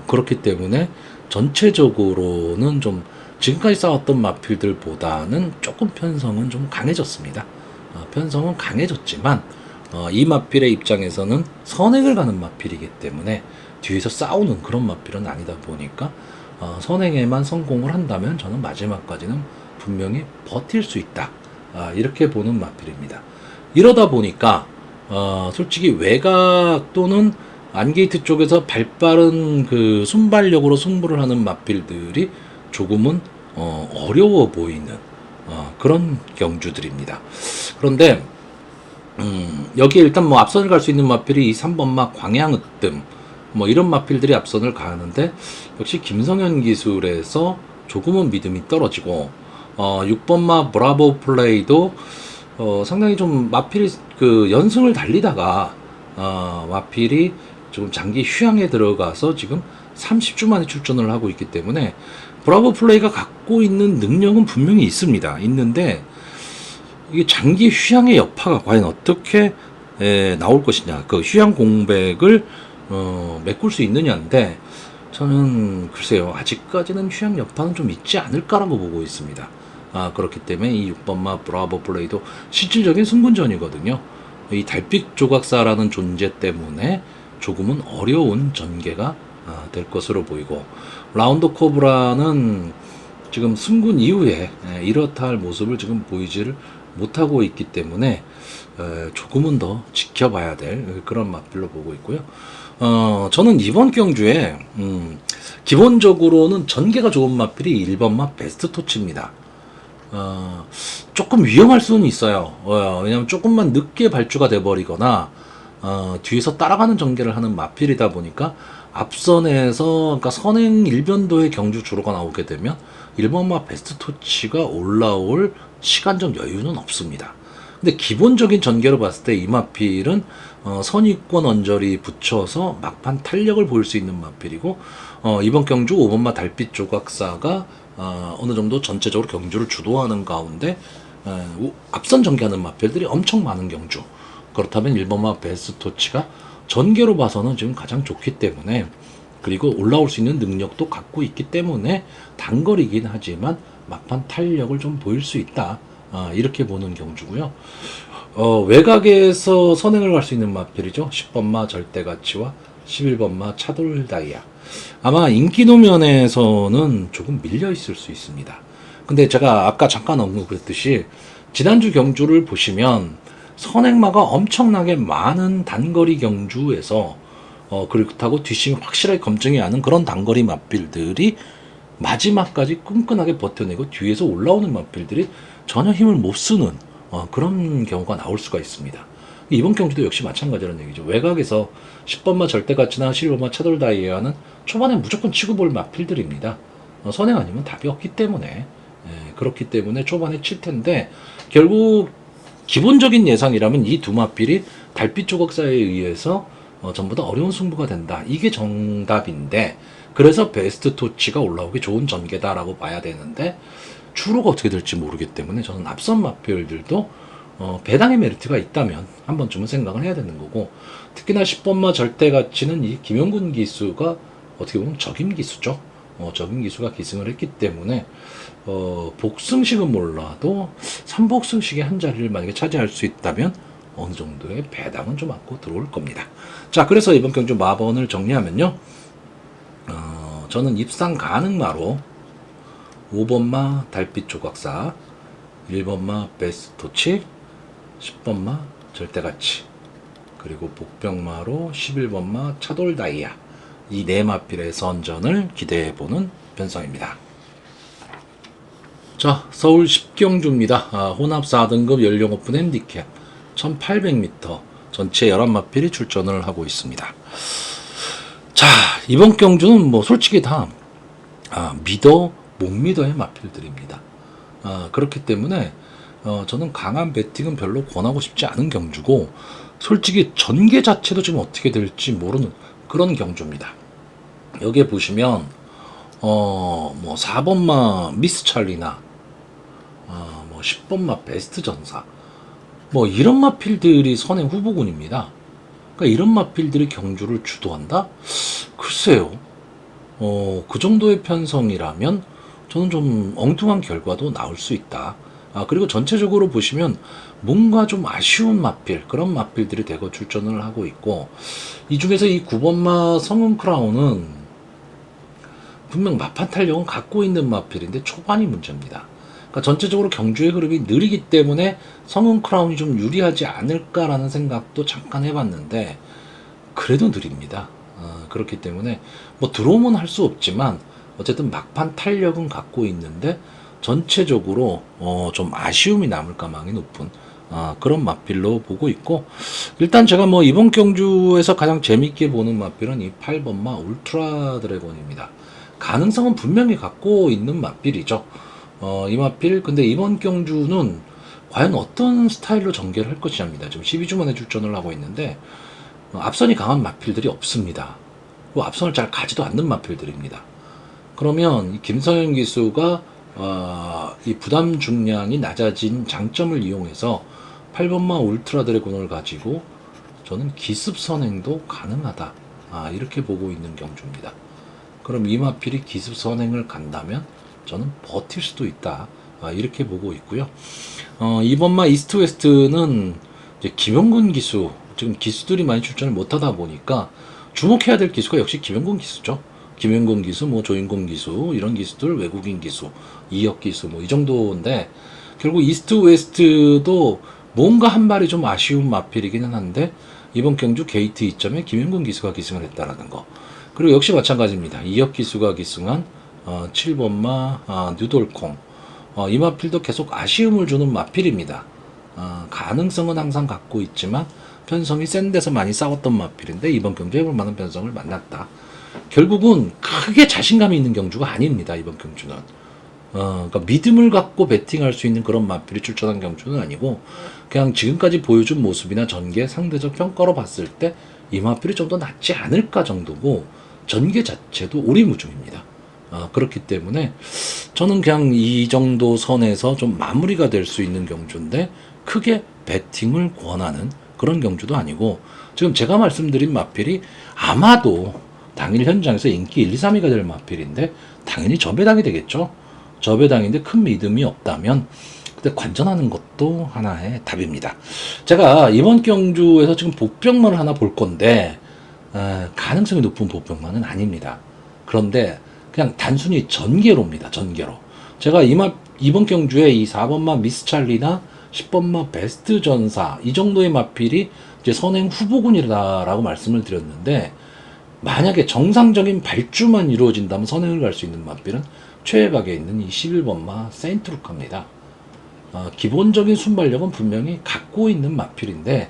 그렇기 때문에 전체적으로는 좀 지금까지 싸웠던 마필들보다는 조금 편성은 좀 강해졌습니다. 편성은 강해졌지만 이 마필의 입장에서는 선행을 가는 마필이기 때문에 뒤에서 싸우는 그런 마필은 아니다 보니까 선행에만 성공을 한다면 저는 마지막까지는 분명히 버틸 수 있다. 이렇게 보는 마필입니다. 이러다 보니까 솔직히 외곽 또는 안게이트 쪽에서 발빠른 그 순발력으로 승부를 하는 마필들이 조금은 어려워 보이는 그런 경주들입니다. 그런데 여기에 일단 뭐 앞선을 갈 수 있는 마필이 이 3번마 광양으뜸 뭐 이런 마필들이 앞선을 가는데, 역시 김성현 기술에서 조금은 믿음이 떨어지고 6번마 브라보 플레이도 상당히 좀 마필이 그 연승을 달리다가 마필이 좀 장기 휴양에 들어가서 지금 30주 만에 출전을 하고 있기 때문에 브라보 플레이가 갖고 있는 능력은 분명히 있습니다. 있는데 이게 장기 휴양의 여파가 과연 어떻게 나올 것이냐, 그 휴양 공백을 메꿀 수 있느냐인데, 저는 글쎄요, 아직까지는 휴양 여파는 좀 있지 않을까라고 보고 있습니다. 그렇기 때문에 이 6번마 브라보 플레이도 실질적인 승분전이거든요. 이 달빛 조각사라는 존재 때문에 조금은 어려운 전개가 될 것으로 보이고, 라운드 코브라는 지금 승군 이후에 이렇다 할 모습을 지금 보이지를 못하고 있기 때문에 조금은 더 지켜봐야 될 그런 마필로 보고 있고요. 저는 이번 경주에 기본적으로는 전개가 좋은 마필이 1번마 베스트 토치입니다. 조금 위험할 수는 있어요. 왜냐면 조금만 늦게 발주가 돼버리거나 뒤에서 따라가는 전개를 하는 마필이다 보니까 앞선에서, 그러니까 선행 일변도의 경주 주로가 나오게 되면 1번마 베스트 토치가 올라올 시간적 여유는 없습니다. 근데 기본적인 전개로 봤을 때 이 마필은 선입권 언저리 붙여서 막판 탄력을 보일 수 있는 마필이고, 이번 경주 5번마 달빛 조각사가 어느 정도 전체적으로 경주를 주도하는 가운데 앞선 전개하는 마필들이 엄청 많은 경주. 그렇다면 1번마 베스토치가 전개로 봐서는 지금 가장 좋기 때문에, 그리고 올라올 수 있는 능력도 갖고 있기 때문에 단거리긴 하지만 막판 탄력을 좀 보일 수 있다. 이렇게 보는 경주고요. 외곽에서 선행을 갈 수 있는 마필이죠. 10번마 절대가치와 11번마 차돌다이아. 아마 인기도 면에서는 조금 밀려 있을 수 있습니다. 근데 제가 아까 잠깐 언급했듯이 지난주 경주를 보시면 선행마가 엄청나게 많은 단거리 경주에서 그렇다고 뒷심이 확실하게 검증이 않은 그런 단거리 마필들이 마지막까지 끈끈하게 버텨내고 뒤에서 올라오는 마필들이 전혀 힘을 못 쓰는 그런 경우가 나올 수가 있습니다. 이번 경주도 역시 마찬가지라는 얘기죠. 외곽에서 10번마 절대가치나 11번마 차돌다이아는 초반에 무조건 치고 볼 마필들입니다. 선행 아니면 답이 없기 때문에 그렇기 때문에 초반에 칠 텐데 결국 기본적인 예상이라면 이 두 마필이 달빛 조각사에 의해서 전부 다 어려운 승부가 된다. 이게 정답인데 그래서 베스트 토치가 올라오기 좋은 전개다라고 봐야 되는데 추로가 어떻게 될지 모르기 때문에 저는 앞선 마필들도 배당의 메리트가 있다면 한 번쯤은 생각을 해야 되는 거고 특히나 10번마 절대가치는 이 김영군 기수가 어떻게 보면 적임 기수죠. 적임 기수가 기승을 했기 때문에 복승식은 몰라도 3복승식의 한 자리를 만약에 차지할 수 있다면 어느 정도의 배당은 좀 안고 들어올 겁니다. 자, 그래서 이번 경주 마번을 정리하면요. 저는 입상 가능마로 5번마 달빛 조각사, 1번마 베스트 토치, 10번마 절대가치, 그리고 복병마로 11번마 차돌 다이아 이 네 마필의 선전을 기대해보는 편성입니다. 자, 서울 10경주입니다. 혼합 4등급 연령 오픈 핸디캡 1800m 전체 11마필이 출전을 하고 있습니다. 자, 이번 경주는 뭐 솔직히 다 믿어 못 믿어의 마필들입니다. 그렇기 때문에 저는 강한 배팅은 별로 권하고 싶지 않은 경주고 솔직히 전개 자체도 지금 어떻게 될지 모르는 그런 경주입니다. 여기에 보시면 뭐 4번마 미스 찰리나 뭐 10번마 베스트 전사 뭐 이런 마필들이 선행 후보군입니다. 그러니까 이런 마필들이 경주를 주도한다? 글쎄요. 그 정도의 편성이라면 저는 좀 엉뚱한 결과도 나올 수 있다. 그리고 전체적으로 보시면 뭔가 좀 아쉬운 마필, 그런 마필들이 대거 출전을 하고 있고, 이 중에서 이 9번마 성은 크라운은 분명 마판 탄력은 갖고 있는 마필인데 초반이 문제입니다. 그러니까 전체적으로 경주의 흐름이 느리기 때문에 성은 크라운이 좀 유리하지 않을까라는 생각도 잠깐 해봤는데, 그래도 느립니다. 그렇기 때문에 뭐 들어오면 할 수 없지만 어쨌든 막판 탄력은 갖고 있는데 전체적으로 좀 아쉬움이 남을 가망이 높은 그런 마필로 보고 있고 일단 제가 뭐 이번 경주에서 가장 재밌게 보는 마필은 이 8번마 울트라 드래곤입니다. 가능성은 분명히 갖고 있는 마필이죠. 이 마필 근데 이번 경주는 과연 어떤 스타일로 전개를 할 것이냐입니다. 지금 12주 만에 출전을 하고 있는데 앞선이 강한 마필들이 없습니다. 그 앞선을 잘 가지도 않는 마필들입니다. 그러면 이 김성현 기수가 이 부담 중량이 낮아진 장점을 이용해서 8번마 울트라 드래곤을 가지고 저는 기습 선행도 가능하다. 이렇게 보고 있는 경주입니다. 그럼 이 마필이 기습 선행을 간다면 저는 버틸 수도 있다. 이렇게 보고 있고요. 2번마 이스트 웨스트는 이제 김영군 기수, 지금 기수들이 많이 출전을 못하다 보니까 주목해야 될 기수가 역시 김영군 기수죠. 김영군 기수, 뭐 조인공 기수, 이런 기수들, 외국인 기수, 이혁 기수, 뭐 이 정도인데 결국 이스트 웨스트도 뭔가 한 발이 좀 아쉬운 마필이기는 한데 이번 경주 게이트 2점에 김영군 기수가 기승을 했다라는 거. 그리고 역시 마찬가지입니다. 이혁 기수가 기승한 7번마 뉴돌콩. 이 마필도 계속 아쉬움을 주는 마필입니다. 가능성은 항상 갖고 있지만 편성이 센 데서 많이 싸웠던 마필인데 이번 경주에 해볼 만한 편성을 만났다. 결국은 크게 자신감이 있는 경주가 아닙니다. 이번 경주는. 그러니까 믿음을 갖고 배팅할 수 있는 그런 마필이 출전한 경주는 아니고 그냥 지금까지 보여준 모습이나 전개 상대적 평가로 봤을 때 이 마필이 좀 더 낫지 않을까 정도고 전개 자체도 오리무중입니다. 그렇기 때문에 저는 그냥 이 정도 선에서 좀 마무리가 될 수 있는 경주인데 크게 배팅을 권하는 그런 경주도 아니고 지금 제가 말씀드린 마필이 아마도 당일 현장에서 인기 1, 2, 3위가 될 마필인데 당연히 저배당이 되겠죠. 저배당인데 큰 믿음이 없다면 그때 관전하는 것도 하나의 답입니다. 제가 이번 경주에서 지금 복병만을 하나 볼 건데 가능성이 높은 복병만은 아닙니다. 그런데 그냥 단순히 전개로입니다. 전개로. 제가 이번 경주에 이 4번마 미스찰리나 10번마 베스트 전사 이 정도의 마필이 이제 선행 후보군이라고 말씀을 드렸는데 만약에 정상적인 발주만 이루어진다면 선행을 갈 수 있는 마필은 최애각에 있는 이 11번마 세인트루카입니다. 기본적인 순발력은 분명히 갖고 있는 마필인데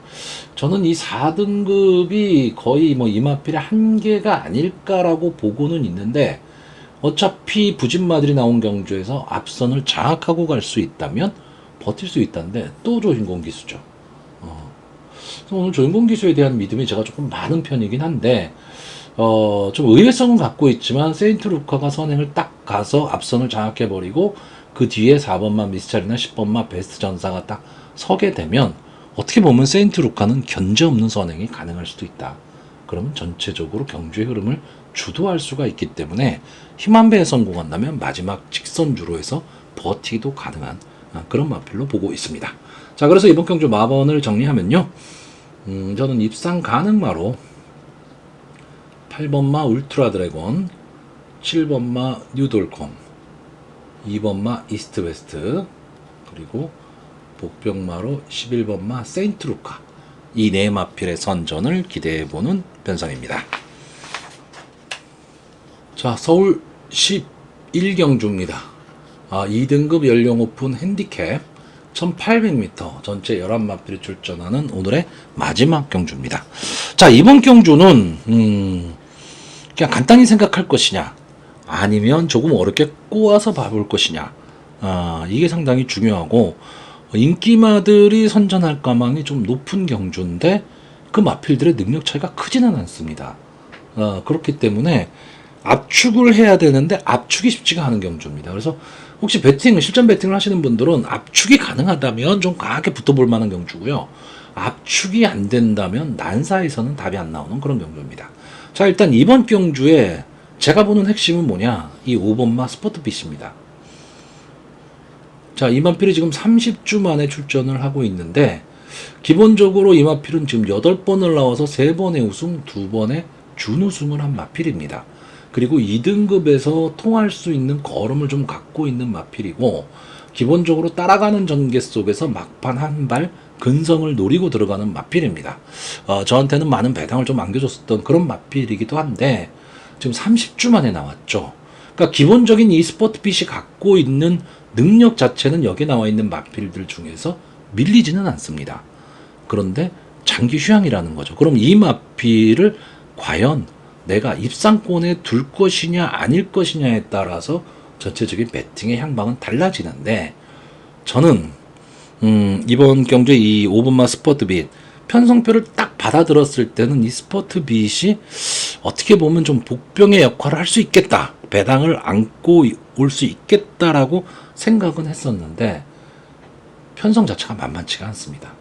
저는 이 4등급이 거의 뭐 이 마필의 한계가 아닐까라고 보고는 있는데 어차피 부진마들이 나온 경주에서 앞선을 장악하고 갈 수 있다면 버틸 수 있다는데 또 조인공 기수죠. 그래서 오늘 조인공 기수에 대한 믿음이 제가 조금 많은 편이긴 한데 좀 의외성은 갖고 있지만 세인트 루카가 선행을 딱 가서 앞선을 장악해버리고 그 뒤에 4번마 미스찰이나 10번마 베스트 전사가 딱 서게 되면 어떻게 보면 세인트 루카는 견제 없는 선행이 가능할 수도 있다. 그러면 전체적으로 경주의 흐름을 주도할 수가 있기 때문에 힘 한 배에 성공한다면 마지막 직선주로 해서 버티기도 가능한 그런 마필로 보고 있습니다. 자, 그래서 이번 경주 마번을 정리하면요. 저는 입상 가능마로 8번마 울트라 드래곤, 7번마 뉴돌콤, 2번마 이스트 웨스트, 그리고 복병마로 11번마 세인트 루카, 이 네 마필의 선전을 기대해보는 변상입니다. 자, 서울 11경주입니다. 2등급 연령 오픈 핸디캡 1800m 전체 11마필이 출전하는 오늘의 마지막 경주입니다. 자, 이번 경주는 그냥 간단히 생각할 것이냐 아니면 조금 어렵게 꼬아서 봐볼 것이냐, 이게 상당히 중요하고 인기마들이 선전할 가망이 좀 높은 경주인데 그 마필들의 능력 차이가 크지는 않습니다. 그렇기 때문에 압축을 해야 되는데 압축이 쉽지가 않은 경주입니다. 그래서 혹시 실전 배팅을 하시는 분들은 압축이 가능하다면 좀 강하게 붙어볼 만한 경주고요. 압축이 안 된다면 난사에서는 답이 안 나오는 그런 경주입니다. 자, 일단 이번 경주에 제가 보는 핵심은 뭐냐? 이 5번마 스포트핏입니다. 자, 이 마필이 지금 30주 만에 출전을 하고 있는데 기본적으로 이 마필은 지금 8번을 나와서 3번의 우승, 2번의 준우승을 한 마필입니다. 그리고 2등급에서 통할 수 있는 걸음을 좀 갖고 있는 마필이고 기본적으로 따라가는 전개 속에서 막판 한 발 근성을 노리고 들어가는 마필입니다. 저한테는 많은 배당을 좀 안겨줬었던 그런 마필이기도 한데 지금 30주 만에 나왔죠. 그러니까 기본적인 이 스포트핏이 갖고 있는 능력 자체는 여기 나와 있는 마필들 중에서 밀리지는 않습니다. 그런데 장기 휴양이라는 거죠. 그럼 이 마필을 과연 내가 입상권에 둘 것이냐 아닐 것이냐에 따라서 전체적인 배팅의 향방은 달라지는데 저는 이번 경주에 이 5번마 스포트빗 편성표를 딱 받아들었을 때는 이 스포트빗이 어떻게 보면 좀 복병의 역할을 할 수 있겠다, 배당을 안고 올 수 있겠다라고 생각은 했었는데 편성 자체가 만만치가 않습니다.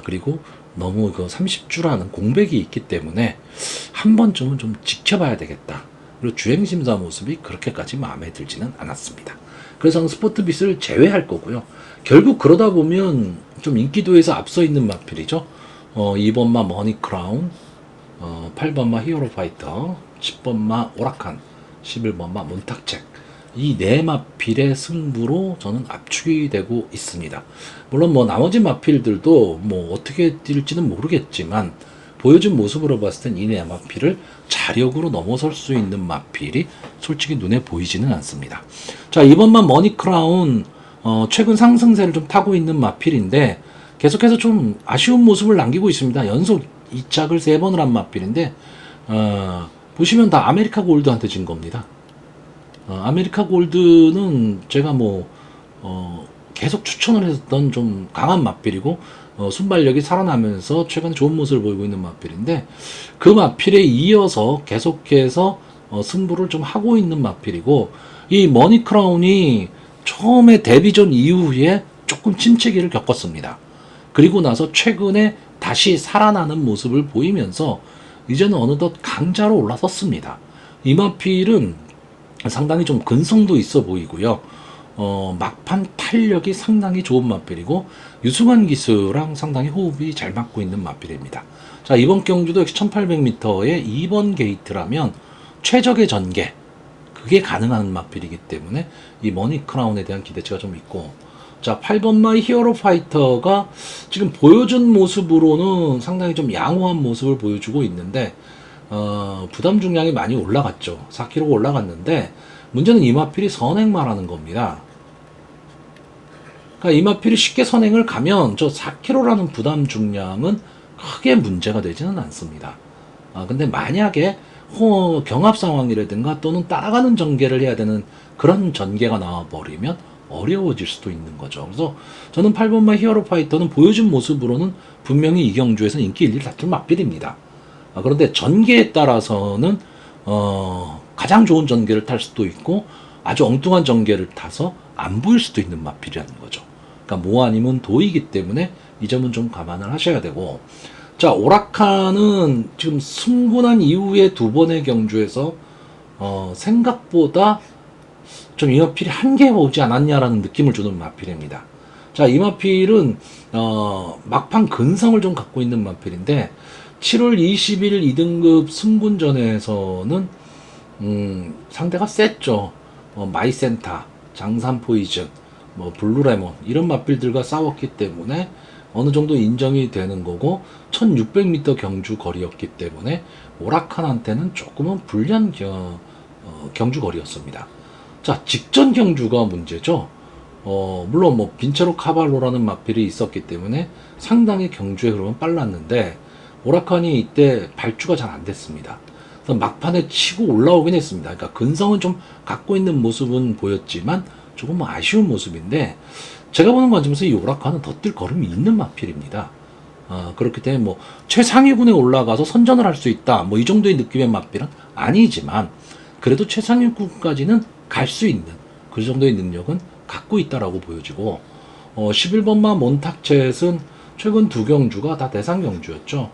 그리고 너무 그 30주라는 공백이 있기 때문에 한 번쯤은 좀 지켜봐야 되겠다. 그리고 주행심사 모습이 그렇게까지 마음에 들지는 않았습니다. 그래서 스포트빗을 제외할 거고요. 결국 그러다 보면 좀 인기도에서 앞서 있는 마필이죠. 2번마 머니크라운, 8번마 히어로파이터, 10번마 오라칸, 11번마 몬탁책, 이 네 마필의 승부로 저는 압축이 되고 있습니다. 물론 뭐 나머지 마필들도 뭐 어떻게 뛸지는 모르겠지만 보여준 모습으로 봤을 땐 이 네 마필을 자력으로 넘어설 수 있는 마필이 솔직히 눈에 보이지는 않습니다. 자, 이번만 머니크라운 최근 상승세를 좀 타고 있는 마필인데 계속해서 좀 아쉬운 모습을 남기고 있습니다. 연속 2착을 3번을 한 마필인데 보시면 다 아메리카 골드한테 진 겁니다. 아메리카 골드는 제가 계속 추천을 했던 좀 강한 마필이고 순발력이 살아나면서 최근에 좋은 모습을 보이고 있는 마필인데 그 마필에 이어서 계속해서 승부를 좀 하고 있는 마필이고 이 머니크라운이 처음에 데뷔전 이후에 조금 침체기를 겪었습니다. 그리고 나서 최근에 다시 살아나는 모습을 보이면서 이제는 어느덧 강자로 올라섰습니다. 이 마필은 상당히 좀 근성도 있어 보이고요. 막판 탄력이 상당히 좋은 마필이고 유승환 기수랑 상당히 호흡이 잘 맞고 있는 마필입니다. 자, 이번 경주도 역시 1800m의 2번 게이트라면 최적의 전개 그게 가능한 마필이기 때문에 이 머니크라운에 대한 기대치가 좀 있고, 자, 8번마의 히어로 파이터가 지금 보여준 모습으로는 상당히 좀 양호한 모습을 보여주고 있는데 부담 중량이 많이 올라갔죠. 4kg 올라갔는데 문제는 이 마필이 선행만 하는 겁니다. 그러니까 이 마필이 쉽게 선행을 가면 저 4kg라는 부담 중량은 크게 문제가 되지는 않습니다. 근데 만약에 경합 상황이라든가 또는 따라가는 전개를 해야 되는 그런 전개가 나와버리면 어려워질 수도 있는 거죠. 그래서 저는 8번마 히어로 파이터는 보여준 모습으로는 분명히 이 경주에서는 인기 1, 2를 다툴 마필입니다. 그런데 전개에 따라서는 가장 좋은 전개를 탈 수도 있고 아주 엉뚱한 전개를 타서 안 보일 수도 있는 마필이라는 거죠. 그러니까 모 아니면 도이기 때문에 이 점은 좀 감안을 하셔야 되고, 자, 오라카는 지금 승분한 이후에 두 번의 경주에서 생각보다 좀 이 마필이 한계에 오지 않았냐라는 느낌을 주는 마필입니다. 자, 이 마필은 막판 근성을 좀 갖고 있는 마필인데 7월 20일 2등급 승군전에서는 상대가 셌죠. 마이센타, 장산 포이즌, 블루레몬 이런 마필들과 싸웠기 때문에 어느 정도 인정이 되는 거고 1600m 경주 거리였기 때문에 오라칸한테는 조금은 불리한 경주 거리였습니다. 자, 직전 경주가 문제죠. 물론 빈체로 카발로라는 마필이 있었기 때문에 상당히 경주의 흐름은 빨랐는데 오라칸이 이때 발주가 잘 안 됐습니다. 그래서 막판에 치고 올라오긴 했습니다. 그러니까 근성은 좀 갖고 있는 모습은 보였지만 조금 아쉬운 모습인데 제가 보는 관점에서 이 오라칸은 더 뛸 걸음이 있는 마필입니다. 그렇기 때문에 최상위군에 올라가서 선전을 할 수 있다 이 정도의 느낌의 마필은 아니지만 그래도 최상위군까지는 갈 수 있는 그 정도의 능력은 갖고 있다라고 보여지고 11번마 몬탁쳇은 최근 두 경주가 다 대상 경주였죠.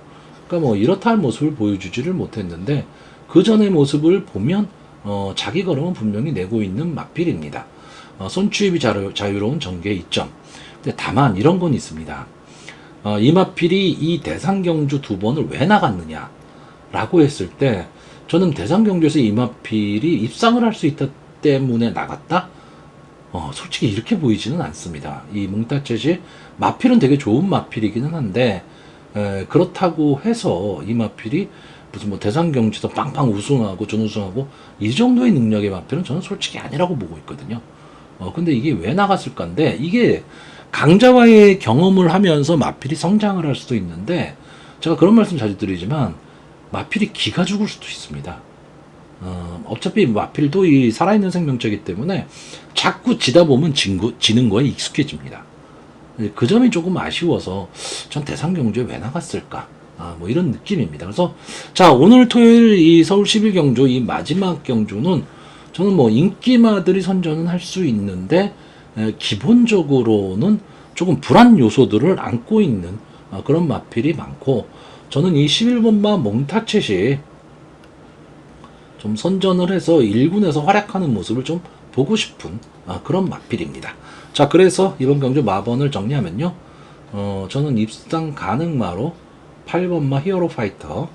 그러니까 이렇다 할 모습을 보여주지를 못했는데 그 전의 모습을 보면 자기 걸음은 분명히 내고 있는 마필입니다. 손추입이 자유로운 전개 이점. 근데 다만 이런 건 있습니다. 이 마필이 이 대상 경주 두 번을 왜 나갔느냐 라고 했을 때 저는 대상 경주에서 이 마필이 입상을 할 수 있다 때문에 나갔다? 솔직히 이렇게 보이지는 않습니다. 이 몽타쳇이 마필은 되게 좋은 마필이기는 한데 그렇다고 해서 이 마필이 무슨 대상 경주에서 빵빵 우승하고 준우승하고 이 정도의 능력의 마필은 저는 솔직히 아니라고 보고 있거든요. 근데 이게 왜 나갔을까인데 이게 강자와의 경험을 하면서 마필이 성장을 할 수도 있는데 제가 그런 말씀 자주 드리지만 마필이 기가 죽을 수도 있습니다. 어차피 마필도 이 살아있는 생명체이기 때문에 자꾸 지다 보면 지는 거에 익숙해집니다. 그 점이 조금 아쉬워서 전 대상 경주에 왜 나갔을까? 이런 느낌입니다. 그래서 자, 오늘 토요일 이 서울 11경주 이 마지막 경주는 저는 인기마들이 선전은 할 수 있는데 기본적으로는 조금 불안 요소들을 안고 있는 그런 마필이 많고 저는 이 11번마 몽타쳇이 좀 선전을 해서 1군에서 활약하는 모습을 좀 보고 싶은 그런 마필입니다. 자, 그래서 이번 경주 마번을 정리하면요. 저는 입상 가능마로 8번마 히어로 파이터,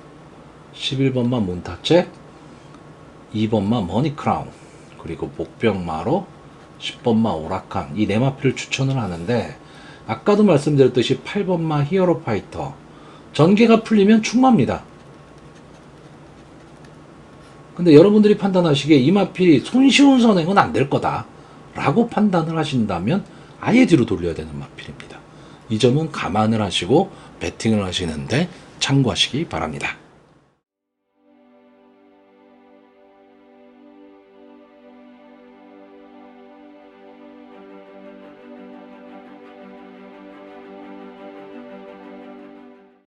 11번마 몬타쳇, 2번마 머니크라운, 그리고 목병마로 10번마 오라칸 이 네 마필을 추천을 하는데 아까도 말씀드렸듯이 8번마 히어로 파이터 전개가 풀리면 충마입니다. 근데 여러분들이 판단하시기에 이 마필이 손쉬운 선행은 안 될 거다 라고 판단을 하신다면 아예 뒤로 돌려야 되는 마필입니다. 이 점은 감안을 하시고 배팅을 하시는데 참고하시기 바랍니다.